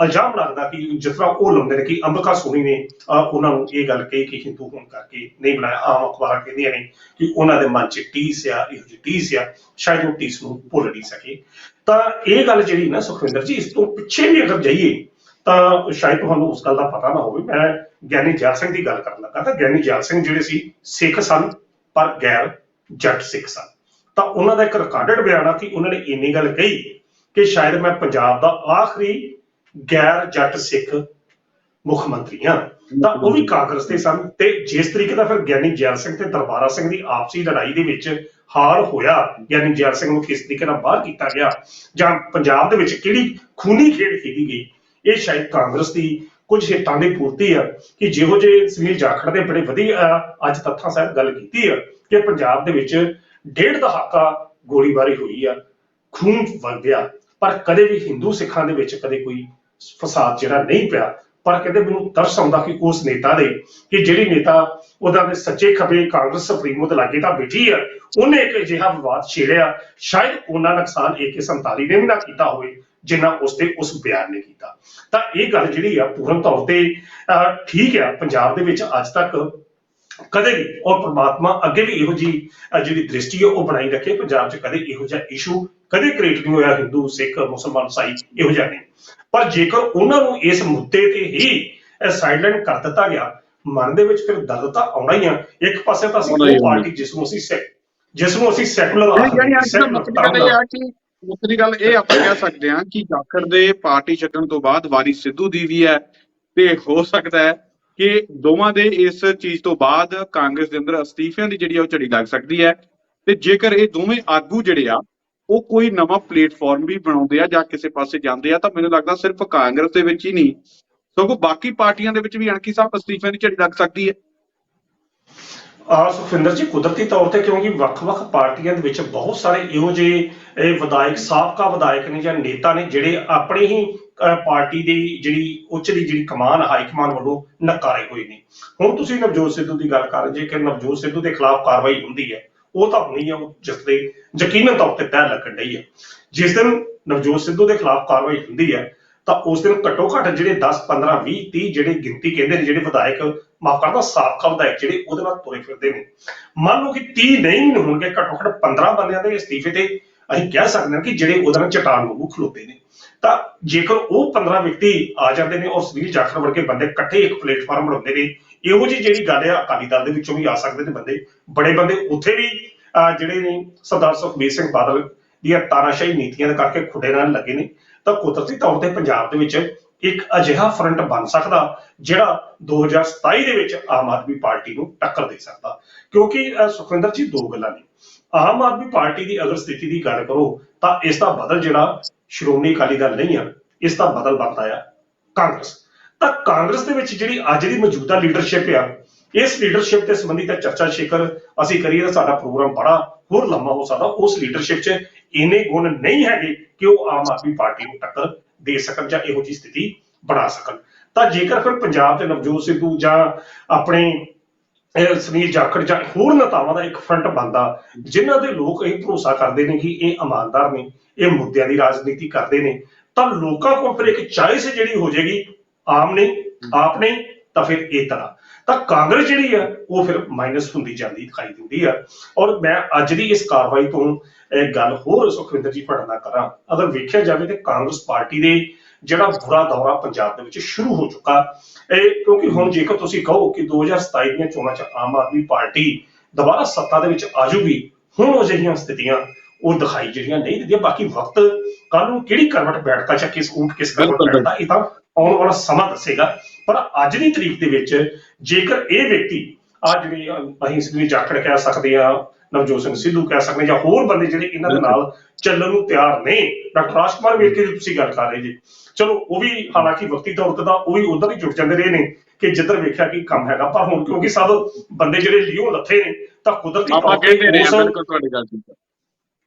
ਇਲਜ਼ਾਮ ਲੱਗਦਾ ਕਿ ਜਿਸ ਤਰ੍ਹਾਂ ਉਹ ਲਾਉਂਦੇ ਨੇ ਕਿ ਅੰਬਿਕਾ ਸੋਨੀ ਨੇ ਉਹਨਾਂ ਨੂੰ ਇਹ ਗੱਲ ਕਹੀ ਕਿ ਹਿੰਦੂ ਹੋਣ ਕਰਕੇ ਨਹੀਂ ਬਣਾਇਆ, ਆਮ ਅਖਬਾਰਾਂ ਕਹਿੰਦੀਆਂ ਨੇ ਕਿ ਉਹਨਾਂ ਦੇ ਮਨ 'ਚ ਟੀਸ ਆ, ਇਹੋ ਜਿਹੀ ਟੀਸ ਆ, ਸ਼ਾਇਦ ਉਹ ਟੀਸ ਨੂੰ ਭੁੱਲ ਨਹੀਂ ਸਕੇ। ਤਾਂ ਇਹ ਗੱਲ ਜਿਹੜੀ ਨਾ ਸੁਖਵਿੰਦਰ ਜੀ, ਇਸ ਤੋਂ ਪਿੱਛੇ ਵੀ ਅਗਰ ਜਾਈਏ ਤਾਂ ਸ਼ਾਇਦ ਤੁਹਾਨੂੰ ਉਸ ਗੱਲ ਦਾ ਪਤਾ ਨਾ ਹੋਵੇ। ਮੈਂ ਗਿਆਨੀ ਜੈਲ ਸਿੰਘ ਦੀ ਗੱਲ ਕਰਨ ਲੱਗਾ ਤਾਂ ਗਿਆਨੀ ਜੈਲ ਸਿੰਘ ਜਿਹੜੇ ਸੀ ਸਿੱਖ ਸਨ ਪਰ ਗੈਰ ਜੱਟ ਸਿੱਖ ਸਨ। ਤਾਂ ਉਹਨਾਂ ਦਾ ਇੱਕ ਰਿਕਾਰਡਡ ਬਿਆਨ ਆ ਕਿ ਉਹਨਾਂ ਨੇ ਇੰਨੀ ਗੱਲ ਕਹੀ ਕਿ ਸ਼ਾਇਦ ਮੈਂ ਪੰਜਾਬ ਦਾ ਆਖਰੀ ਗੈਰ ਜੱਟ ਸਿੱਖ ਮੁੱਖ ਮੰਤਰੀ ਹਾਂ। ਤਾਂ ਉਹ ਵੀ ਕਾਂਗਰਸ ਦੇ ਸਨ। ਤੇ ਜਿਸ ਤਰੀਕੇ ਦਾ ਫਿਰ ਗਿਆਨੀ ਜੈਲ ਸਿੰਘ ਤੇ ਦਰਬਾਰਾ ਸਿੰਘ ਦੀ ਆਪਸੀ ਲੜਾਈ ਦੇ ਵਿੱਚ ਹਾਰ ਹੋਇਆ, ਗਿਆਨੀ ਜੈਲ ਸਿੰਘ ਨੂੰ ਕਿਸ ਤਰੀਕੇ ਨਾਲ ਬਾਹਰ ਕੀਤਾ ਗਿਆ ਜਾਂ ਪੰਜਾਬ ਦੇ ਵਿੱਚ ਕਿਹੜੀ ਖੂਨੀ ਖੇਡ ਖੇਡੀ ਗਈ, ਇਹ ਸ਼ਾਇਦ ਕਾਂਗਰਸ ਦੀ ਕੁਝ ਹਿੱਤਾਂ ਦੀ ਪੂਰਤੀ ਆ ਕਿ ਜਿਹੋ ਜਿਹੇ ਸੁਨੀਲ ਜਾਖੜ ਨੇ ਬੜੇ ਵਧੀਆ ਅੱਜ ਤੱਥਾਂ ਸਾਹਿਬ ਗੱਲ ਕੀਤੀ ਆ ਕਿ ਪੰਜਾਬ ਦੇ ਵਿੱਚ 1.5 ਦਹਾਕਾ ਗੋਲੀਬਾਰੀ ਹੋਈ ਆ, ਖੂਨ ਵਗਿਆ, ਪਰ ਕਦੇ ਵੀ ਹਿੰਦੂ ਸਿੱਖਾਂ ਦੇ ਵਿੱਚ ਕਦੇ ਕੋਈ ਫਸਾਦ ਜਿਹੜਾ ਨਹੀਂ ਪਿਆ। ਪਰ ਕਹਿੰਦੇ ਮੈਨੂੰ ਤਰਸ ਆਉਂਦਾ ਕਿ ਉਸ ਨੇਤਾ ਦੇ ਕਿ ਜਿਹੜੀ ਨੇਤਾ ਉਹਦਾ ਦੇ ਸੱਚੇ ਖੱਬੇ ਕਾਂਗਰਸ ਸੁਪਰੀਮੋ ਦੇ ਲਾਗੇ ਤਾਂ ਬੈਠੀ ਆ, ਉਹਨੇ ਇੱਕ ਅਜਿਹਾ ਵਿਵਾਦ ਛੇੜਿਆ, ਸ਼ਾਇਦ ਉਹਨਾਂ ਨੁਕਸਾਨ AK-47 ਨੇ ਵੀ ਨਾ ਕੀਤਾ ਹੋਵੇ ਜਿੰਨਾ ਉਸ ਬਿਆਨ ਨੇ ਕੀਤਾ। ਤਾਂ ਇਹ ਗੱਲ ਜਿਹੜੀ ਆ ਪੂਰਨ ਤੌਰ ਤੇ ਠੀਕ ਆ, ਪੰਜਾਬ ਦੇ ਵਿੱਚ ਅੱਜ ਤੱਕ ਕਦੇ ਵੀ, ਔਰ ਪ੍ਰਮਾਤਮਾ ਅੱਗੇ ਵੀ ਇਹੋ ਜਿਹੀ ਜਿਹੜੀ ਦ੍ਰਿਸ਼ਟੀ ਹੈ ਉਹ ਬਣਾਈ ਰੱਖੇ, ਪੰਜਾਬ 'ਚ ਕਦੇ ਇਹੋ ਜਿਹਾ ਇਸ਼ੂ ਕਦੇ ਕ੍ਰੀਏਟ ਨਹੀਂ ਹੋਇਆ ਹਿੰਦੂ ਸਿੱਖ ਮੁਸਲਮਾਨ ਈਸਾਈ ਇਹੋ ਜਿਹਾ ਨਹੀਂ। ਪਰ ਜੇਕਰ ਉਹਨਾਂ ਨੂੰ ਇਸ ਮੁੱਦੇ ਤੇ ਹੀ ਸਾਈਡਲਾਈਨ ਕਰ ਦਿੱਤਾ ਗਿਆ, ਮਨ ਦੇ ਵਿੱਚ ਫਿਰ ਦਰਦ ਤਾਂ ਆਉਣਾ ਹੀ ਆ। ਇੱਕ ਪਾਸੇ ਤਾਂ ਅਸੀਂ ਉਹ ਪਾਰਟੀ ਜਿਸ ਨੂੰ ਅਸੀਂ ਸੈਕੂਲਰ ਦੂਸਰੀ ਗੱਲ ਇਹ ਆਪਾਂ ਕਹਿ ਸਕਦੇ ਹਾਂ ਕਿ ਜਾਖੜ ਦੇ ਪਾਰਟੀ ਛੱਡਣ ਤੋਂ ਬਾਅਦ ਵਾਰੀ ਸਿੱਧੂ ਦੀ ਵੀ ਹੈ, ਤੇ ਹੋ ਸਕਦਾ ਹੈ ਕਿ ਦੋਵਾਂ ਦੇ ਇਸ ਚੀਜ਼ ਤੋਂ ਬਾਅਦ ਕਾਂਗਰਸ ਦੇ ਅੰਦਰ ਅਸਤੀਫਿਆਂ ਦੀ ਜਿਹੜੀ ਆ ਉਹ ਝੜੀ ਲੱਗ ਸਕਦੀ ਹੈ। ਤੇ ਜੇਕਰ ਇਹ ਦੋਵੇਂ ਆਗੂ ਜਿਹੜੇ ਆ ਉਹ ਕੋਈ ਨਵਾਂ ਪਲੇਟਫਾਰਮ ਵੀ ਬਣਾਉਂਦੇ ਆ ਜਾਂ ਕਿਸੇ ਪਾਸੇ ਜਾਂਦੇ ਆ, ਤਾਂ ਮੈਨੂੰ ਲੱਗਦਾ ਸਿਰਫ ਕਾਂਗਰਸ ਦੇ ਵਿੱਚ ਹੀ ਨਹੀਂ ਸਗੋਂ ਬਾਕੀ ਪਾਰਟੀਆਂ ਦੇ ਵਿੱਚ ਵੀ ਅਣਖੀ ਸਾਹਿਬ ਅਸਤੀਫਿਆਂ ਦੀ ਝੜੀ ਲੱਗ ਸਕਦੀ ਹੈ। ਸੁਖਵਿੰਦਰ ਜੀ, ਕੁਦਰਤੀ ਤੌਰ ਤੇ, ਕਿਉਂਕਿ ਵੱਖ-ਵੱਖ ਪਾਰਟੀਆਂ ਦੇ ਵਿੱਚ ਬਹੁਤ ਸਾਰੇ ਇਹੋ ਜਿਹੇ ਵਿਧਾਇਕ, ਸਾਬਕਾ ਵਿਧਾਇਕ ਨੇ ਜਾਂ ਨੇਤਾ ਨੇ ਜਿਹੜੇ ਆਪਣੀ ਹੀ ਪਾਰਟੀ ਦੀ ਜਿਹੜੀ ਉੱਚ ਦੀ ਜਿਹੜੀ ਕਮਾਨ, ਹਾਈ ਕਮਾਨ ਵੱਲੋਂ ਨਕਾਰੇ ਹੋਏ ਨੇ। ਹੁਣ ਤੁਸੀਂ ਨਵਜੋਤ ਸਿੱਧੂ ਦੀ ਗੱਲ ਕਰ ਰਹੇ ਜੇ ਕਿ ਨਵਜੋਤ ਸਿੱਧੂ ਦੇ ਖਿਲਾਫ ਕਾਰਵਾਈ ਹੁੰਦੀ ਹੈ, ਉਹ ਤਾਂ ਹੋਣੀ ਆ, ਜਿਸ ਦੇ ਯਕੀਨਨ ਤੌਰ ਤੇ ਤੈਅ ਲੱਗਣ ਡਈ ਹੈ। ਜਿਸ ਦਿਨ ਨਵਜੋਤ ਸਿੱਧੂ ਦੇ ਖਿਲਾਫ ਕਾਰਵਾਈ ਹੁੰਦੀ ਹੈ ਤਾਂ ਉਸ ਦਿਨ ਘੱਟੋ ਘੱਟ ਜਿਹੜੇ 10, 15, 20, 30 ਜਿਹੜੇ ਗਿਣਤੀ ਕਹਿੰਦੇ ਨੇ ਜਿਹੜੇ ਵਿਧਾਇਕ, ਮਾਫ ਕਰਦਾ ਸਾਬਕਾ ਵਿਧਾਇਕ ਜਿਹੜੇ ਉਹਦੇ ਨਾਲ ਤੁਰੇ ਫਿਰਦੇ ਨੇ, ਮੰਨ ਲਓ ਕਿ 30 ਨਹੀਂ ਹੋਣਗੇ, ਘੱਟੋ ਘੱਟ 15 ਬੰਦਿਆਂ ਦੇ ਅਸਤੀਫੇ ਤੇ ਅਸੀਂ ਕਹਿ ਸਕਦੇ ਹਾਂ ਕਿ ਜਿਹੜੇ ਉਹਦੇ ਨਾਲ ਚਟਾਨ ਵਾਂਗੂ ਖਲੋਤੇ ਨੇ। ਤਾਂ ਜੇਕਰ ਉਹ 15 ਵਿਅਕਤੀ ਆ ਜਾਂਦੇ ਨੇ ਔਰ ਸੁਨੀਲ ਜਾਖੜ ਵਰਗੇ ਬੰਦੇ ਇਕੱਠੇ ਇੱਕ ਪਲੇਟਫਾਰਮ ਬਣਾਉਂਦੇ ਨੇ, ਇਹੋ ਜਿਹੀ ਜਿਹੜੀ ਗੱਲ ਆ ਅਕਾਲੀ ਦਲ ਦੇ ਵਿੱਚੋਂ ਵੀ ਆ ਸਕਦੇ ਨੇ ਬੰਦੇ, ਬੜੇ ਬੰਦੇ ਉੱਥੇ ਵੀ ਜਿਹੜੇ ਨੇ ਸਰਦਾਰ ਸੁਖਬੀਰ ਸਿੰਘ ਬਾਦਲ ਦੀਆਂ ਤਾਨਾਸ਼ਾਹੀ ਨੀਤੀਆਂ ਦੇ ਕਰਕੇ ਖੁੱਡੇ ਨਾਲ ਲੱਗੇ ਨੇ। ਤਾਂ ਕੁਦਰਤੀ ਤੌਰ ਤੇ ਪੰਜਾਬ ਦੇ ਵਿੱਚ ਇੱਕ ਅਜਿਹਾ ਫਰੰਟ ਬਣ ਸਕਦਾ ਜਿਹੜਾ 2027 ਦੇ ਵਿੱਚ ਆਮ ਆਦਮੀ ਪਾਰਟੀ ਨੂੰ ਟੱਕਰ ਦੇ ਸਕਦਾ। ਕਿਉਂਕਿ ਸੁਖਵਿੰਦਰ ਜੀ, ਦੋ ਗੱਲਾਂ ਨੇ। ਆਮ ਆਦਮੀ ਪਾਰਟੀ ਦੀ ਅਗਰ ਸਥਿਤੀ ਦੀ ਗੱਲ ਕਰੋ ਤਾਂ ਇਸ ਦਾ ਬਦਲ ਜਿਹੜਾ ਸ਼੍ਰੋਮਣੀ ਅਕਾਲੀ ਦਲ ਨਹੀਂ ਆ, ਇਸ ਦਾ ਬਦਲ ਬਣਦਾ ਆ ਕਾਂਗਰਸ। ਤਾਂ ਕਾਂਗਰਸ ਦੇ ਵਿੱਚ ਜਿਹੜੀ ਅੱਜ ਦੀ ਮੌਜੂਦਾ ਲੀਡਰਸ਼ਿਪ ਆ, ਇਸ ਲੀਡਰਸ਼ਿਪ ਦੇ ਸੰਬੰਧੀ ਤਾਂ ਚਰਚਾ ਜੇਕਰ ਅਸੀਂ ਕਰੀਏ ਤਾਂ ਸਾਡਾ ਪ੍ਰੋਗਰਾਮ ਬੜਾ ਹੋਰ ਲੰਮਾ ਹੋ ਸਕਦਾ। ਉਸ ਲੀਡਰਸ਼ਿਪ 'ਚ ਇੰਨੇ ਗੁਣ ਨਹੀਂ ਹੈਗੇ ਕਿ ਉਹ ਆਮ ਆਦਮੀ ਪਾਰਟੀ ਨੂੰ ਟੱਕਰ ਦੇ ਸਕਣ ਜਾਂ ਇਹੋ ਜਿਹੀ ਸਥਿਤੀ ਬਣਾ ਸਕਣ। ਤਾਂ ਜੇਕਰ ਫਿਰ ਪੰਜਾਬ 'ਚ ਨਵਜੋਤ ਸਿੱਧੂ ਜਾਂ ਆਪਣੇ ਸੁਨੀਲ ਜਾਖੜ ਜਾਂ ਹੋਰ ਨੇਤਾਵਾਂ ਦਾ ਇੱਕ ਫਰੰਟ ਬਣਦਾ, ਜਿਨ੍ਹਾਂ ਦੇ ਲੋਕ ਇਹ ਭਰੋਸਾ ਕਰਦੇ ਨੇ ਕਿ ਇਹ ਇਮਾਨਦਾਰ ਨੇ, ਇਹ ਮੁੱਦਿਆਂ ਦੀ ਰਾਜਨੀਤੀ ਕਰਦੇ ਨੇ, ਤਾਂ ਲੋਕਾਂ ਕੋਲ ਫਿਰ ਇੱਕ ਚਾਇਸ ਜਿਹੜੀ ਹੋ ਜਾਏਗੀ, ਆਮ ਨਹੀਂ, ਆਪ ਨਹੀਂ, ਤਾਂ ਫਿਰ ਇਹ ਤਰ੍ਹਾਂ। ਤਾਂ ਕਾਂਗਰਸ ਜਿਹੜੀ ਆ ਉਹ ਫਿਰ ਮਾਈਨਸ ਹੁੰਦੀ ਜਾਂਦੀ ਦਿਖਾਈ ਦਿੰਦੀ ਆ। ਔਰ ਮੈਂ ਅੱਜ ਦੀ ਇਸ ਕਾਰਵਾਈ ਤੋਂ ਗੱਲ ਹੋਰ ਸੁਖਵਿੰਦਰ ਜੀ ਤੁਹਾਡੇ ਨਾਲ ਕਰਾਂ, ਅਗਰ ਵੇਖਿਆ ਜਾਵੇ ਤੇ ਕਾਂਗਰਸ ਪਾਰਟੀ ਦੇ ਜਿਹੜਾ ਬੁਰਾ ਦੌਰਾ ਪੰਜਾਬ ਦੇ ਵਿੱਚ ਸ਼ੁਰੂ ਹੋ ਚੁੱਕਾ, ਕਿਉਂਕਿ ਹੁਣ ਜੇਕਰ ਤੁਸੀਂ ਕਹੋ ਕਿ 2027 ਦੀਆਂ ਚੋਣਾਂ 'ਚ ਆਮ ਆਦਮੀ ਪਾਰਟੀ ਦੁਬਾਰਾ ਸੱਤਾ ਦੇ ਵਿੱਚ ਆ ਜਾਊਗੀ, ਹੁਣ ਉਹ ਜਿਹੀਆਂ ਸਥਿਤੀਆਂ ਉਹ ਦਿਖਾਈ ਜਿਹੜੀਆਂ ਨਹੀਂ ਦਿੰਦੀਆਂ। ਬਾਕੀ ਵਕਤ ਕੱਲ ਨੂੰ ਕਿਹੜੀ ਕਰਵਟ ਬੈਠਦਾ ਜਾਂ ਕਿਸ ਊਂਠ ਕਿਸ ਕਰਵਟ ਬੈਠਦਾ, ਇਹ ਤਾਂ ਆਉਣ ਵਾਲਾ ਸਮਾਂ ਦੱਸੇਗਾ। ਪਰ ਅੱਜ ਦੀ ਤਰੀਕ ਦੇ ਵਿੱਚ ਜੇਕਰ ਇਹ ਵਿਅਕਤੀ ਜਿਹੜੇ ਅਸੀਂ ਸੁਨੀਲ ਜਾਖੜ ਕਹਿ ਸਕਦੇ ਆ, ਨਵਜੋਤ ਸਿੰਘ ਸਿੱਧੂ ਕਹਿ ਸਕਦੇ ਜਾਂ ਹੋਰ ਬੰਦੇ ਜਿਹੜੇ ਇਹਨਾਂ ਦੇ ਨਾਲ ਚੱਲਣ ਨੂੰ ਤਿਆਰ ਨੇ, ਡਾਕਟਰ ਰਾਜਕੁਮਾਰ ਵੇਰਕੇ ਦੀ ਤੁਸੀਂ ਗੱਲ ਕਰ ਰਹੇ ਜੀ, ਚਲੋ ਉਹ ਵੀ ਹਾਲਾਂਕਿ ਵਕਤੀ ਤੌਰ ਤੇ ਤਾਂ ਉਹ ਵੀ ਉਧਰ ਹੀ ਜੁੜ ਜਾਂਦੇ ਰਹੇ ਨੇ ਕਿ ਜਿੱਧਰ ਵੇਖਿਆ ਕਿ ਕੰਮ ਹੈਗਾ। ਪਰ ਹੁਣ ਕਿਉਂਕਿ ਸਭ ਬੰਦੇ ਜਿਹੜੇ ਲਿਓ ਲੱਥੇ ਨੇ ਤਾਂ ਕੁਦਰਤੀ ਤੌਰ ਤੇ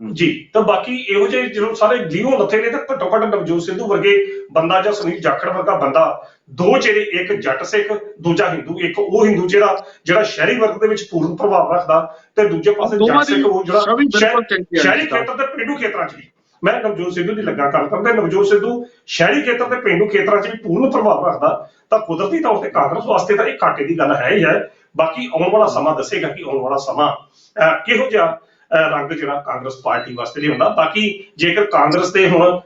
ਜੀ, ਤਾਂ ਬਾਕੀ ਇਹੋ ਜਿਹੇ ਜਦੋਂ ਸਾਰੇ ਲੀਓ ਲੱਥੇ ਨੇ ਤਾਂ ਘੱਟੋ ਘੱਟ ਨਵਜੋਤ ਸਿੱਧੂ ਵਰਗੇ ਬੰਦਾ ਜਾਂ ਸੁਨੀਲ ਜਾਖੜ ਵਰਗਾ ਬੰਦਾ, ਦੋ ਚਿਹਰੇ, ਇੱਕ ਜੱਟ ਸਿੱਖ, ਦੂਜਾ ਹਿੰਦੂ, ਇੱਕ ਉਹ ਹਿੰਦੂ ਜਿਹੜਾ ਸ਼ਹਿਰੀ ਵਰਗ ਦੇ ਵਿੱਚ ਪੂਰਨ ਪ੍ਰਭਾਵ ਰੱਖਦਾ, ਤੇ ਦੂਜੇ ਪਾਸੇ ਜੱਟ ਸਿੱਖ ਉਹ ਜਿਹੜਾ ਸ਼ਹਿਰੀ ਖੇਤਰ ਤੇ ਪੇਂਡੂ ਖੇਤਰਾਂ 'ਚ ਵੀ। ਮੈਂ ਨਵਜੋਤ ਸਿੱਧੂ ਦੀ ਲੱਗਾ ਗੱਲ ਕਰਦਾ, ਨਵਜੋਤ ਸਿੱਧੂ ਸ਼ਹਿਰੀ ਖੇਤਰ ਤੇ ਪੇਂਡੂ ਖੇਤਰਾਂ 'ਚ ਵੀ ਪੂਰਨ ਪ੍ਰਭਾਵ ਰੱਖਦਾ, ਤਾਂ ਕੁਦਰਤੀ ਤੌਰ ਤੇ ਕਾਂਗਰਸ ਵਾਸਤੇ ਤਾਂ ਇਹ ਘਾਟੇ ਦੀ ਗੱਲ ਹੈ ਹੀ ਹੈ। ਬਾਕੀ ਆਉਣ ਵਾਲਾ ਸਮਾਂ ਦੱਸੇਗਾ ਕਿ ਆਉਣ ਵਾਲਾ ਸਮਾਂ ਕਿਹੋ ਜਿਹਾ ਰੰਗ ਜਿਹੜਾ ਕਾਂਗਰਸ ਪਾਰਟੀ ਵਾਸਤੇ ਲਿਆਉਂਦਾ। ਬਾਕੀ ਜੇਕਰ ਕਾਂਗਰਸ ਦੇ ਹੁਣ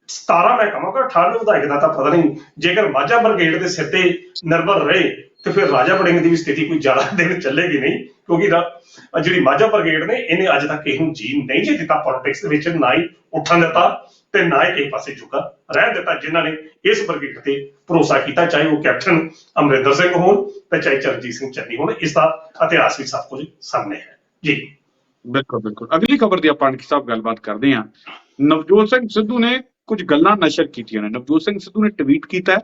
17 ਮੈਂ ਕਹਾਂਗਾ 18 ਵਿਧਾਇਕ ਦਾ ਤਾਂ ਪਤਾ ਨਹੀਂ, ਜੇਕਰ ਮਾਝਾ ਬ੍ਰਿਗੇਡ ਦੇ ਸਿਰ ਤੇ ਨਿਰਭਰ ਰਹੇ ਤੇ ਫਿਰ ਰਾਜਾ ਵੜਿੰਗ ਦੀ ਵੀ ਸਥਿਤੀ ਕੋਈ ਜ਼ਿਆਦਾ ਦਿਨ ਚੱਲੇਗੀ ਨਹੀਂ, ਕਿਉਂਕਿ ਜਿਹੜੀ ਮਾਝਾ ਬ੍ਰਿਗੇਡ ਨੇ ਇਹਨੇ ਅੱਜ ਤੱਕ ਇਹਨੂੰ ਜੀਣ ਨਹੀਂ ਜੇ ਦਿੱਤਾ ਪੋਲਿਟਿਕਸ ਦੇ ਵਿੱਚ, ਨਾ ਹੀ ਉੱਠਣ ਦਿੱਤਾ ਤੇ ਨਾ ਹੀ ਕਿਸੇ ਪਾਸੇ ਝੁਕਾ ਰਹਿਣ ਦਿੱਤਾ ਜਿਨ੍ਹਾਂ ਨੇ ਇਸ ਬ੍ਰਿਗੇਡ ਤੇ ਭਰੋਸਾ ਕੀਤਾ, ਚਾਹੇ ਉਹ ਕੈਪਟਨ ਅਮਰਿੰਦਰ ਸਿੰਘ ਹੋਣ ਤੇ ਚਾਹੇ ਚਰਨਜੀਤ ਸਿੰਘ ਚੰਨੀ ਹੋਣ। ਇਸ ਦਾ ਇਤਿਹਾਸ ਵੀ ਸਭ ਕੁਝ ਸਾਹਮਣੇ ਹੈ ਜੀ। ਬਿਲਕੁਲ ਬਿਲਕੁਲ। ਅਗਲੀ ਖਬਰ ਦੀ ਆਪਾਂ ਅਣਖੀ ਸਾਹਿਬ ਗੱਲਬਾਤ ਕਰਦੇ ਹਾਂ। ਨਵਜੋਤ ਸਿੰਘ ਸਿੱਧੂ ਨੇ ਕੁਝ ਗੱਲਾਂ ਨਸ਼ਰ ਕੀਤੀਆਂ ਨੇ। ਨਵਜੋਤ ਸਿੰਘ ਸਿੱਧੂ ਨੇ ਟਵੀਟ ਕੀਤਾ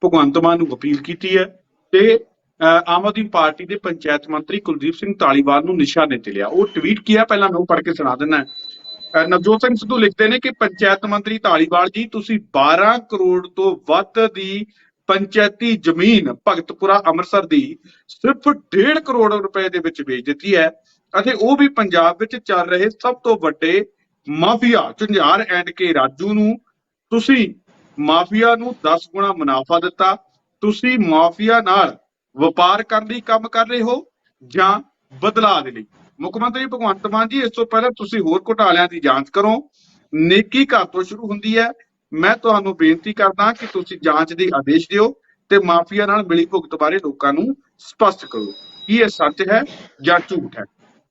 ਭਗਵੰਤ ਮਾਨ ਨੂੰ ਅਪੀਲ ਕੀਤੀ ਹੈ ਤੇ ਆਮ ਆਦਮੀ ਪਾਰਟੀ ਦੇ ਪੰਚਾਇਤ ਮੰਤਰੀ ਕੁਲਦੀਪ ਸਿੰਘ ਧਾਲੀਵਾਲ ਨੂੰ ਨਿਸ਼ਾਨੇ ਤੇ ਲਿਆ। ਉਹ ਟਵੀਟ ਕੀਤਾ, ਪਹਿਲਾਂ ਮੈਂ ਉਹ ਪੜ੍ਹ ਕੇ ਸੁਣਾ ਦਿੰਦਾ। ਨਵਜੋਤ ਸਿੰਘ ਸਿੱਧੂ ਲਿਖਦੇ ਨੇ ਕਿ ਪੰਚਾਇਤ ਮੰਤਰੀ ਧਾਲੀਵਾਲ ਜੀ, ਤੁਸੀਂ 12 ਕਰੋੜ ਤੋਂ ਵੱਧ ਦੀ ਪੰਚਾਇਤੀ ਜ਼ਮੀਨ ਭਗਤਪੁਰਾ ਅੰਮ੍ਰਿਤਸਰ ਦੀ ਸਿਰਫ 1.5 ਕਰੋੜ ਰੁਪਏ ਦੇ ਵਿੱਚ ਵੇਚ ਦਿੱਤੀ ਹੈ, ਅਤੇ ਉਹ ਵੀ ਪੰਜਾਬ ਵਿੱਚ ਚੱਲ ਰਹੇ ਸਭ ਤੋਂ ਵੱਡੇ ਮਾਫੀਆ ਝੁੰਝਾਰ ਐਂਡ ਕੇ ਰਾਜੂ ਨੂੰ। ਤੁਸੀਂ ਮਾਫੀਆ ਨੂੰ 10 ਗੁਣਾ ਮੁਨਾਫਾ ਦਿੱਤਾ। ਤੁਸੀਂ ਮਾਫੀਆ ਨਾਲ ਵਪਾਰ ਕਰਨ ਲਈ ਕੰਮ ਕਰ ਰਹੇ ਹੋ ਜਾਂ ਬਦਲਾਅ ਦੇ ਲਈ? ਮੁੱਖ ਮੰਤਰੀ ਭਗਵੰਤ ਮਾਨ ਜੀ, ਇਸ ਤੋਂ ਪਹਿਲਾਂ ਤੁਸੀਂ ਹੋਰ ਘੁਟਾਲਿਆਂ ਦੀ ਜਾਂਚ ਕਰੋ। ਨੇਕੀ ਘਰ ਤੋਂ ਸ਼ੁਰੂ ਹੁੰਦੀ ਹੈ। ਮੈਂ ਤੁਹਾਨੂੰ ਬੇਨਤੀ ਕਰਦਾ ਕਿ ਤੁਸੀਂ ਜਾਂਚ ਦੇ ਆਦੇਸ਼ ਦਿਓ ਤੇ ਮਾਫੀਆ ਨਾਲ ਮਿਲੀ ਭੁਗਤ ਬਾਰੇ ਲੋਕਾਂ ਨੂੰ ਸਪਸ਼ਟ ਕਰੋ ਕਿ ਇਹ ਸੱਚ ਹੈ ਜਾਂ ਝੂਠ ਹੈ।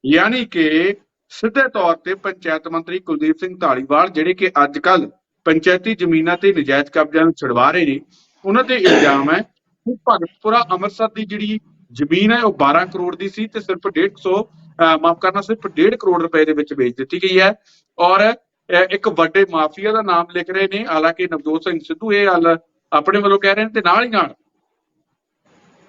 ਯਾਨੀ ਕਿ ਸਿੱਧੇ ਤੌਰ ਤੇ ਪੰਚਾਇਤ ਮੰਤਰੀ ਕੁਲਦੀਪ ਸਿੰਘ ਧਾਲੀਵਾਲ, ਜਿਹੜੇ ਕਿ ਅੱਜ ਕੱਲ ਪੰਚਾਇਤੀ ਜ਼ਮੀਨਾਂ ਤੇ ਨਜਾਇਜ਼ ਕਬਜ਼ਿਆਂ ਨੂੰ ਛੁਡਵਾ ਰਹੇ ਨੇ, ਉਹਨਾਂ ਤੇ ਇਲਜ਼ਾਮ ਹੈ ਕਿ ਭਗਤਪੁਰਾ ਅੰਮ੍ਰਿਤਸਰ ਦੀ ਜਿਹੜੀ ਜ਼ਮੀਨ ਹੈ ਉਹ 12 ਕਰੋੜ ਦੀ ਸੀ ਤੇ ਸਿਰਫ 1.5 ਕਰੋੜ ਰੁਪਏ ਦੇ ਵਿੱਚ ਵੇਚ ਦਿੱਤੀ ਗਈ ਹੈ। ਔਰ ਇੱਕ ਵੱਡੇ ਮਾਫੀਆ ਦਾ ਨਾਮ ਲਿਖ ਰਹੇ ਨੇ। ਹਾਲਾਂਕਿ ਨਵਜੋਤ ਸਿੰਘ ਸਿੱਧੂ ਇਹ ਗੱਲ ਆਪਣੇ ਵੱਲੋਂ ਕਹਿ ਰਹੇ ਨੇ ਤੇ ਨਾਲ ਹੀ ਨਾਲ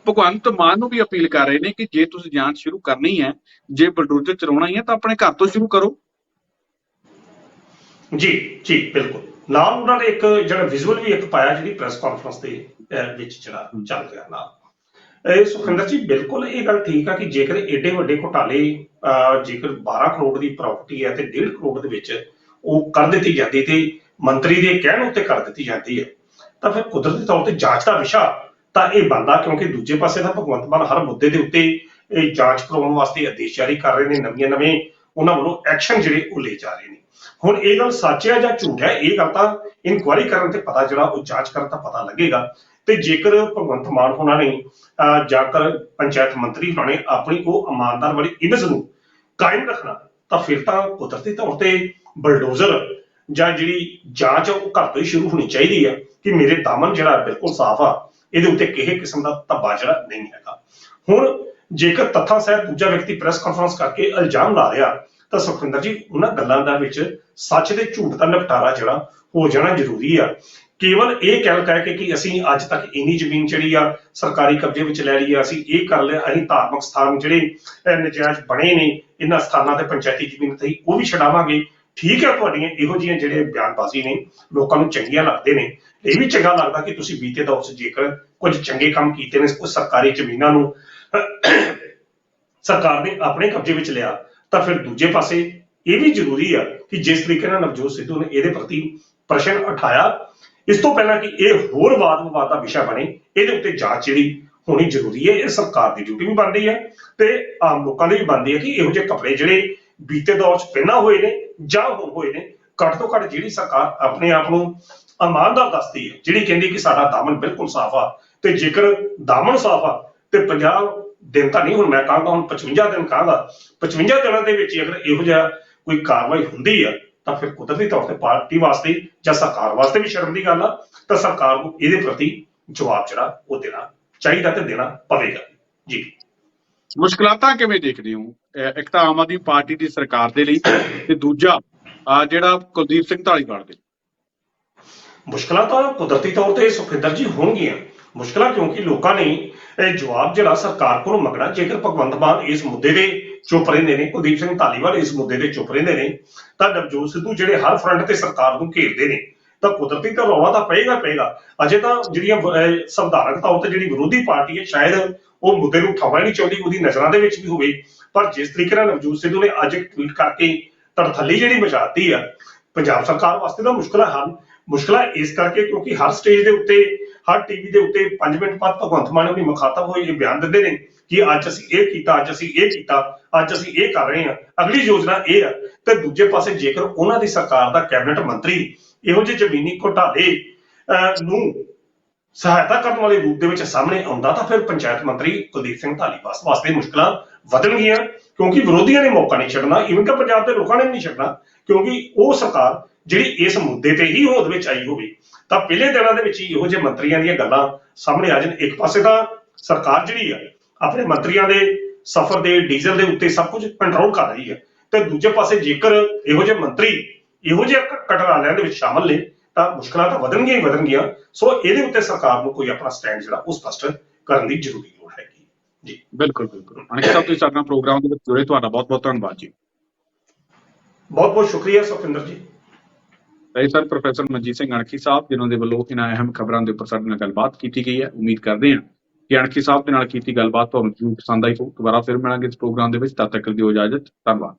ਭਗਵੰਤ ਮਾਨ ਨੂੰ ਵੀ ਅਪੀਲ ਕਰ ਰਹੇ ਨੇ ਕਿ ਜੇ ਤੁਸੀਂ ਜਾਂਚ ਸ਼ੁਰੂ ਕਰਨੀ ਹੈ, ਜੇ ਬਲਡੋਜ਼ਰ ਚਲਾਉਣਾ ਹੀ ਹੈ ਤਾਂ ਆਪਣੇ ਘਰ ਤੋਂ ਸ਼ੁਰੂ ਕਰੋ। ਜੀ ਜੀ ਬਿਲਕੁਲ। ਨਾਲ ਉਹਨਾਂ ਨੇ ਇੱਕ ਜਿਹੜਾ ਵਿਜ਼ੂਅਲ ਵੀ ਇੱਕ ਪਾਇਆ ਜਿਹੜੀ ਪ੍ਰੈਸ ਕਾਨਫਰੰਸ ਦੇ ਵਿੱਚ ਜਿਹੜਾ ਚੱਲ ਰਿਹਾ ਨਾਲ। ਸੁਖਿੰਦਰ ਜੀ, ਬਿਲਕੁਲ ਇਹ ਗੱਲ ਠੀਕ ਆ ਕਿ ਜੇਕਰ ਏਡੇ ਵੱਡੇ ਘੁਟਾਲੇ ਜੇਕਰ 12 ਕਰੋੜ ਦੀ ਪ੍ਰਾਪਰਟੀ ਹੈ ਤੇ 1.5 ਕਰੋੜ ਦੇ ਵਿੱਚ ਉਹ ਕਰ ਦਿੱਤੀ ਜਾਂਦੀ ਤੇ ਮੰਤਰੀ ਦੇ ਕਹਿਣ ਉੱਤੇ ਕਰ ਦਿੱਤੀ ਜਾਂਦੀ ਹੈ, ਤਾਂ ਫਿਰ ਕੁਦਰਤੀ ਤੌਰ ਤੇ ਜਾਂਚ ਦਾ ਵਿਸ਼ਾ ਤਾਂ ਇਹ ਬਣਦਾ, ਕਿਉਂਕਿ ਦੂਜੇ ਪਾਸੇ ਤਾਂ ਭਗਵੰਤ ਮਾਨ ਹਰ ਮੁੱਦੇ ਦੇ ਉੱਤੇ ਇਹ ਜਾਂਚ ਕਰਵਾਉਣ ਵਾਸਤੇ ਆਦੇਸ਼ ਜਾਰੀ ਕਰ ਰਹੇ ਨੇ, ਨਵੇਂ ਉਹਨਾਂ ਵੱਲੋਂ ਐਕਸ਼ਨ ਜਿਹੜੇ ਉਹ ਲੈ ਜਾ ਰਹੇ ਨੇ। ਹੁਣ ਇਹ ਗੱਲ ਸੱਚ ਹੈ ਜਾਂ ਝੂਠ ਹੈ, ਇਹ ਗੱਲ ਤਾਂ ਇਨਕੁਆਇਰੀ ਕਰਨ ਤੇ ਪਤਾ, ਜਿਹੜਾ ਉਹ ਜਾਂਚ ਕਰਨ ਤਾਂ ਪਤਾ ਲੱਗੇਗਾ। ਤੇ ਜੇਕਰ ਭਗਵੰਤ ਮਾਨ ਹੋਣਾ ਨੇ ਜਾਂ ਕਰ ਪੰਚਾਇਤ ਮੰਤਰੀ ਹੋਣਾ ਨੇ ਆਪਣੀ ਉਹ ਇਮਾਨਦਾਰ ਵਾਲੀ ਇਮੇਜ ਨੂੰ ਕਾਇਮ ਰੱਖਣਾ, ਤਾਂ ਫਿਰ ਤਾਂ ਕੁਦਰਤੀ ਤੌਰ ਤੇ ਬਲਡੋਜ਼ਰ ਜਾਂ ਜਿਹੜੀ ਜਾਂਚ ਉਹ ਘਰ ਤੋਂ ਹੀ ਸ਼ੁਰੂ ਹੋਣੀ ਚਾਹੀਦੀ ਆ ਕਿ ਮੇਰੇ ਦਾਮਨ ਜਿਹੜਾ ਬਿਲਕੁਲ ਸਾਫ਼ ਆ, ਇਹਦੇ ਉੱਤੇ ਕਿਸੇ ਕਿਸਮ ਦਾ ਧੱਬਾ ਜਿਹੜਾ ਨਹੀਂ ਹੈਗਾ। ਹੁਣ ਜੇਕਰ ਤੱਥਾਂ ਸਹਿਤ ਦੂਜਾ ਵਿਅਕਤੀ ਪ੍ਰੈਸ ਕਾਨਫਰੰਸ ਕਰਕੇ ਇਲਜ਼ਾਮ ਲਾ ਰਿਹਾ, ਤਾਂ ਸੁਖਵਿੰਦਰ ਜੀ ਉਹਨਾਂ ਗੱਲਾਂ ਦਾ ਵਿੱਚ ਸੱਚ ਤੇ ਝੂਠ ਦਾ ਨਿਪਟਾਰਾ ਜਿਹੜਾ ਹੋ ਜਾਣਾ ਜ਼ਰੂਰੀ ਆ। ਕੇਵਲ ਇਹ ਕਹਿ ਕੇ ਕਿ ਅਸੀਂ ਅੱਜ ਤੱਕ ਇੰਨੀ ਜ਼ਮੀਨ ਜਿਹੜੀ ਆ ਸਰਕਾਰੀ ਕਬਜ਼ੇ ਵਿੱਚ ਲੈ ਲਈ ਆ, ਅਸੀਂ ਇਹ ਕਰ ਲਿਆ, ਅਸੀਂ ਧਾਰਮਿਕ ਸਥਾਨ ਜਿਹੜੇ ਨਜਾਇਜ਼ ਬਣੇ ਨੇ ਇਹਨਾਂ ਸਥਾਨਾਂ ਤੇ ਪੰਚਾਇਤੀ ਜ਼ਮੀਨ ਤੇ ਉਹ ਵੀ ਛਡਾਵਾਂਗੇ। ਠੀਕ ਹੈ, ਤੁਹਾਡੀਆਂ ਇਹੋ ਜਿਹੀਆਂ ਜਿਹੜੇ ਬਿਆਨਬਾਜ਼ੀ ਨੇ ਲੋਕਾਂ ਨੂੰ ਚੰਗੀਆਂ ਲੱਗਦੇ ਨੇ। ਇਹ ਵੀ ਚੰਗਾ ਲੱਗਦਾ ਕਿ ਤੁਸੀਂ ਬੀਤੇ ਦੌਰ 'ਚ ਜੇਕਰ ਕੁਝ ਚੰਗੇ ਕੰਮ ਕੀਤੇ ਨੇ, ਕੁਝ ਸਰਕਾਰੀ ਜ਼ਮੀਨਾਂ ਨੂੰ ਸਰਕਾਰ ਨੇ ਆਪਣੇ ਕਬਜ਼ੇ ਵਿੱਚ ਲਿਆ, ਤਾਂ ਫਿਰ ਦੂਜੇ ਪਾਸੇ ਇਹ ਵੀ ਜ਼ਰੂਰੀ ਆ ਕਿ ਜਿਸ ਤਰੀਕੇ ਨਾਲ ਨਵਜੋਤ ਸਿੱਧੂ ਨੇ ਇਹਦੇ ਪ੍ਰਤੀ ਪ੍ਰਸ਼ਨ ਉਠਾਇਆ, ਇਸ ਤੋਂ ਪਹਿਲਾਂ ਕਿ ਇਹ ਹੋਰ ਵਾਦ ਵਿਵਾਦ ਦਾ ਵਿਸ਼ਾ ਬਣੇ, ਇਹਦੇ ਉੱਤੇ ਜਾਂਚ ਜਿਹੜੀ ਹੋਣੀ ਜ਼ਰੂਰੀ ਹੈ। ਇਹ ਸਰਕਾਰ ਦੀ ਡਿਊਟੀ ਵੀ ਬਣਦੀ ਹੈ ਤੇ ਆਮ ਲੋਕਾਂ ਦੀ ਵੀ ਬਣਦੀ ਹੈ ਕਿ ਇਹੋ ਜਿਹੇ ਕੱਪੜੇ ਜਿਹੜੇ ਬੀਤੇ ਦੌਰ 'ਚ ਪਹਿਨਾ ਹੋਏ ਨੇ ਜਾਂ ਹੁਣ ਹੋਏ ਨੇ, ਘੱਟ ਤੋਂ ਘੱਟ ਜਿਹੜੀ ਸਰਕਾਰ ਆਪਣੇ ਆਪ ਨੂੰ ਇਮਾਨਦਾਰ ਦੱਸਦੀ ਹੈ, ਜਿਹੜੀ ਕਹਿੰਦੀ ਕਿ ਸਾਡਾ ਦਾਮਨ ਬਿਲਕੁਲ ਸਾਫ਼ ਆ, ਤੇ ਜੇਕਰ ਦਾਮਨ ਸਾਫ਼ ਆ ਤੇ 50 ਦਿਨ ਤਾਂ ਨਹੀਂ, ਹੁਣ ਮੈਂ ਕਹਾਂਗਾ ਹੁਣ 55 ਦਿਨ ਕਹਾਂਗਾ, 55 ਦਿਨਾਂ ਦੇ ਵਿੱਚ ਅਗਰ ਇਹੋ ਜਿਹਾ ਕੋਈ ਕਾਰਵਾਈ ਹੁੰਦੀ ਆ, ਤਾਂ ਫਿਰ ਕੁਦਰਤੀ ਤੌਰ ਤੇ ਪਾਰਟੀ ਵਾਸਤੇ ਜਾਂ ਸਰਕਾਰ ਵਾਸਤੇ ਵੀ ਸ਼ਰਮ ਦੀ ਗੱਲ ਆ। ਤਾਂ ਸਰਕਾਰ ਨੂੰ ਇਹਦੇ ਪ੍ਰਤੀ ਜਵਾਬ ਜਿਹੜਾ ਉਹ ਦੇਣਾ ਚਾਹੀਦਾ ਤੇ ਦੇਣਾ ਪਵੇਗਾ। ਜੀ, ਮੁਸ਼ਕਲਾਤਾਂ ਕਿਵੇਂ ਦੇਖਦੇ ਹੋ? ਇੱਕ ਤਾਂ ਆਮ ਆਦਮੀ ਪਾਰਟੀ ਦੀ ਸਰਕਾਰ ਦੇ ਲਈ ਤੇ ਦੂਜਾ ਜਿਹੜਾ ਕੁਲਦੀਪ ਸਿੰਘ ਧਾਲੀਵਾਲ ਦੇ। ਮੁਸ਼ਕਲਾਂ ਤਾਂ ਕੁਦਰਤੀ ਤੌਰ ਤੇ ਸੁਖਿੰਦਰ ਜੀ ਹੋਣਗੀਆਂ। ਮੁਸ਼ਕਲਾਂ ਕਿਉਂਕਿ ਲੋਕਾਂ ਨੇ ਇਹ ਜਵਾਬ ਜਿਹੜਾ ਸਰਕਾਰ ਕੋਲੋਂ ਮੰਗਣਾ। ਜੇਕਰ ਭਗਵੰਤ ਮਾਨ ਇਸ ਮੁੱਦੇ ਤੇ ਚੁੱਪ ਰਹਿੰਦੇ ਨੇ, ਕੁਲਦੀਪ ਸਿੰਘ ਧਾਲੀਵਾਲ ਇਸ ਮੁੱਦੇ ਤੇ ਚੁੱਪ ਰਹਿੰਦੇ ਨੇ, ਤਾਂ ਨਵਜੋਤ ਸਿੱਧੂ ਜਿਹੜੇ ਹਰ ਫਰੰਟ ਤੇ ਸਰਕਾਰ ਨੂੰ ਘੇਰਦੇ ਨੇ, ਤਾਂ ਕੁਦਰਤੀ ਤਾਂ ਰੌਲਾ ਤਾਂ ਪਏਗਾ। ਅਜੇ ਤਾਂ ਜਿਹੜੀਆਂ ਸੰਵਿਧਾਨਕ ਤੌਰ ਤੇ ਜਿਹੜੀ ਵਿਰੋਧੀ ਪਾਰਟੀ ਹੈ, ਸ਼ਾਇਦ ਉਹ ਮੁੱਦੇ ਨੂੰ ਉਠਾਉਣਾ ਨਹੀਂ ਚਾਹੁੰਦੀ, ਉਹਦੀ ਨਜ਼ਰਾਂ ਦੇ ਵਿੱਚ ਵੀ ਹੋਵੇ। ਪਰ ਜਿਸ ਤਰੀਕੇ ਨਾਲ ਨਵਜੋਤ ਸਿੱਧੂ ਨੇ ਅੱਜ ਇੱਕ ਟਵੀਟ ਕਰਕੇ ਤੜਥੱਲੀ ਜਿਹੜੀ ਮਚਾਤੀ ਆ, ਪੰਜਾਬ ਸਰਕਾਰ ਵਾਸਤੇ ਤਾਂ ਮੁਸ਼ਕਲਾਂ ਹਨ। ਮੁਸ਼ਕਲਾਂ ਇਸ ਕਰਕੇ ਕਿਉਂਕਿ ਹਰ ਸਟੇਜ ਦੇ ਉੱਤੇ, ਹਰ ਟੀਵੀ ਦੇ ਉੱਤੇ 5 ਮਿੰਟ ਬਾਅਦ ਭਗਵੰਤ ਮਾਨ ਆਪਣੀ ਮੁਖਾਤਬ ਹੋਏ ਇਹ ਬਿਆਨ ਦਿੰਦੇ ਨੇ ਕਿ ਅੱਜ ਅਸੀਂ ਇਹ ਕੀਤਾ, ਅੱਜ ਅਸੀਂ ਇਹ ਕੀਤਾ, ਅੱਜ ਅਸੀਂ ਇਹ ਕਰ ਰਹੇ ਹਾਂ, ਅਗਲੀ ਯੋਜਨਾ ਇਹ ਆ। ਤੇ ਦੂਜੇ ਪਾਸੇ ਜੇਕਰ ਉਹਨਾਂ ਦੀ ਸਰਕਾਰ ਦਾ ਕੈਬਨਿਟ ਮੰਤਰੀ ਇਹੋ ਜਿਹੇ ਜ਼ਮੀਨੀ ਘੁਟਾਲੇ ਨੂੰ ਸਹਾਇਤਾ ਕਰਨ ਵਾਲੇ ਰੂਪ ਦੇ ਵਿੱਚ ਸਾਹਮਣੇ ਆਉਂਦਾ, ਤਾਂ ਫਿਰ ਪੰਚਾਇਤ ਮੰਤਰੀ ਕੁਲਦੀਪ ਸਿੰਘ ਧਾਲੀਵਾਲ ਵਾਸਤੇ ਮੁਸ਼ਕਲਾਂ ਵਧਣਗੀਆਂ, ਕਿਉਂਕਿ ਵਿਰੋਧੀਆਂ ਨੇ ਮੌਕਾ ਨਹੀਂ ਛੱਡਣਾ, ਇਵਨ ਕਿ ਪੰਜਾਬ ਦੇ ਲੋਕਾਂ ਨੇ ਨਹੀਂ ਛੱਡਣਾ, ਕਿਉਂਕਿ ਉਹ ਸਰਕਾਰ ਜਿਹੜੀ ਇਸ ਮੁੱਦੇ ਤੇ ਹੀ ਹੋਂਦ ਵਿੱਚ ਆਈ ਹੋਵੇ, ਤਾਂ ਪਹਿਲੇ ਦਿਨਾਂ ਦੇ ਵਿੱਚ ਹੀ ਇਹੋ ਜਿਹੇ ਮੰਤਰੀਆਂ ਦੀਆਂ ਗੱਲਾਂ ਸਾਹਮਣੇ ਆ ਜਾਣ। ਇੱਕ ਪਾਸੇ ਤਾਂ ਸਰਕਾਰ ਜਿਹੜੀ ਆ ਆਪਣੇ ਮੰਤਰੀਆਂ ਦੇ ਸਫ਼ਰ ਦੇ ਡੀਜ਼ਲ ਦੇ ਉੱਤੇ ਸਭ ਕੁਝ ਕੰਟਰੋਲ ਕਰ ਰਹੀ ਹੈ, ਤੇ ਦੂਜੇ ਪਾਸੇ ਜੇਕਰ ਇਹੋ ਜਿਹੇ ਮੰਤਰੀ ਇਹੋ ਜਿਹੇ ਘਟਨਾਵਾਂ ਦੇ ਵਿੱਚ ਸ਼ਾਮਲ ਨੇ, ਤਾਂ ਮੁਸ਼ਕਲਾਂ ਤਾਂ ਵਧਣਗੀਆਂ ਹੀ ਵਧਣਗੀਆਂ। ਸੋ ਇਹਦੇ ਉੱਤੇ ਸਰਕਾਰ ਨੂੰ ਕੋਈ ਆਪਣਾ ਸਟੈਂਡ ਜਿਹੜਾ ਉਹ ਸਪਸ਼ਟ ਕਰਨ ਦੀ ਜ਼ਰੂਰੀ ਲੋੜ ਹੈਗੀ ਜੀ। ਬਿਲਕੁਲ ਬਿਲਕੁਲ ਅਣਖੀ ਸਾਹਿਬ, ਤੁਸੀਂ ਸਾਡੇ ਨਾਲ ਪ੍ਰੋਗਰਾਮ ਦੇ ਵਿੱਚ ਜੁੜੇ, ਤੁਹਾਡਾ ਬਹੁਤ ਬਹੁਤ ਧੰਨਵਾਦ ਜੀ। ਬਹੁਤ ਬਹੁਤ ਸ਼ੁਕਰੀਆ ਸੁਖਵਿੰਦਰ ਜੀ। ਇਹ ਸਰ ਪ੍ਰੋਫੈਸਰ ਮਨਜੀਤ ਸਿੰਘ ਅਣਖੀ ਸਾਹਿਬ, ਜਿਨ੍ਹਾਂ ਦੇ ਵੱਲੋਂ ਇਹਨਾਂ ਅਹਿਮ ਖਬਰਾਂ ਦੇ ਉੱਪਰ ਸਾਡੇ ਨਾਲ ਗੱਲਬਾਤ ਕੀਤੀ ਗਈ ਹੈ। ਉਮੀਦ ਕਰਦੇ ਹਾਂ ਕਿ ਅਣਖੀ ਸਾਹਿਬ ਦੇ ਨਾਲ ਕੀਤੀ ਗੱਲਬਾਤ ਤੁਹਾਨੂੰ ਜ਼ਰੂਰ ਪਸੰਦ ਆਈ ਹੋਊ। ਦੁਬਾਰਾ ਫਿਰ ਮਿਲਾਂਗੇ ਇਸ ਪ੍ਰੋਗਰਾਮ ਦੇ ਵਿੱਚ, ਤਦ ਤੱਕ ਦਿਓ ਇਜਾਜ਼ਤ। ਧੰਨਵਾਦ।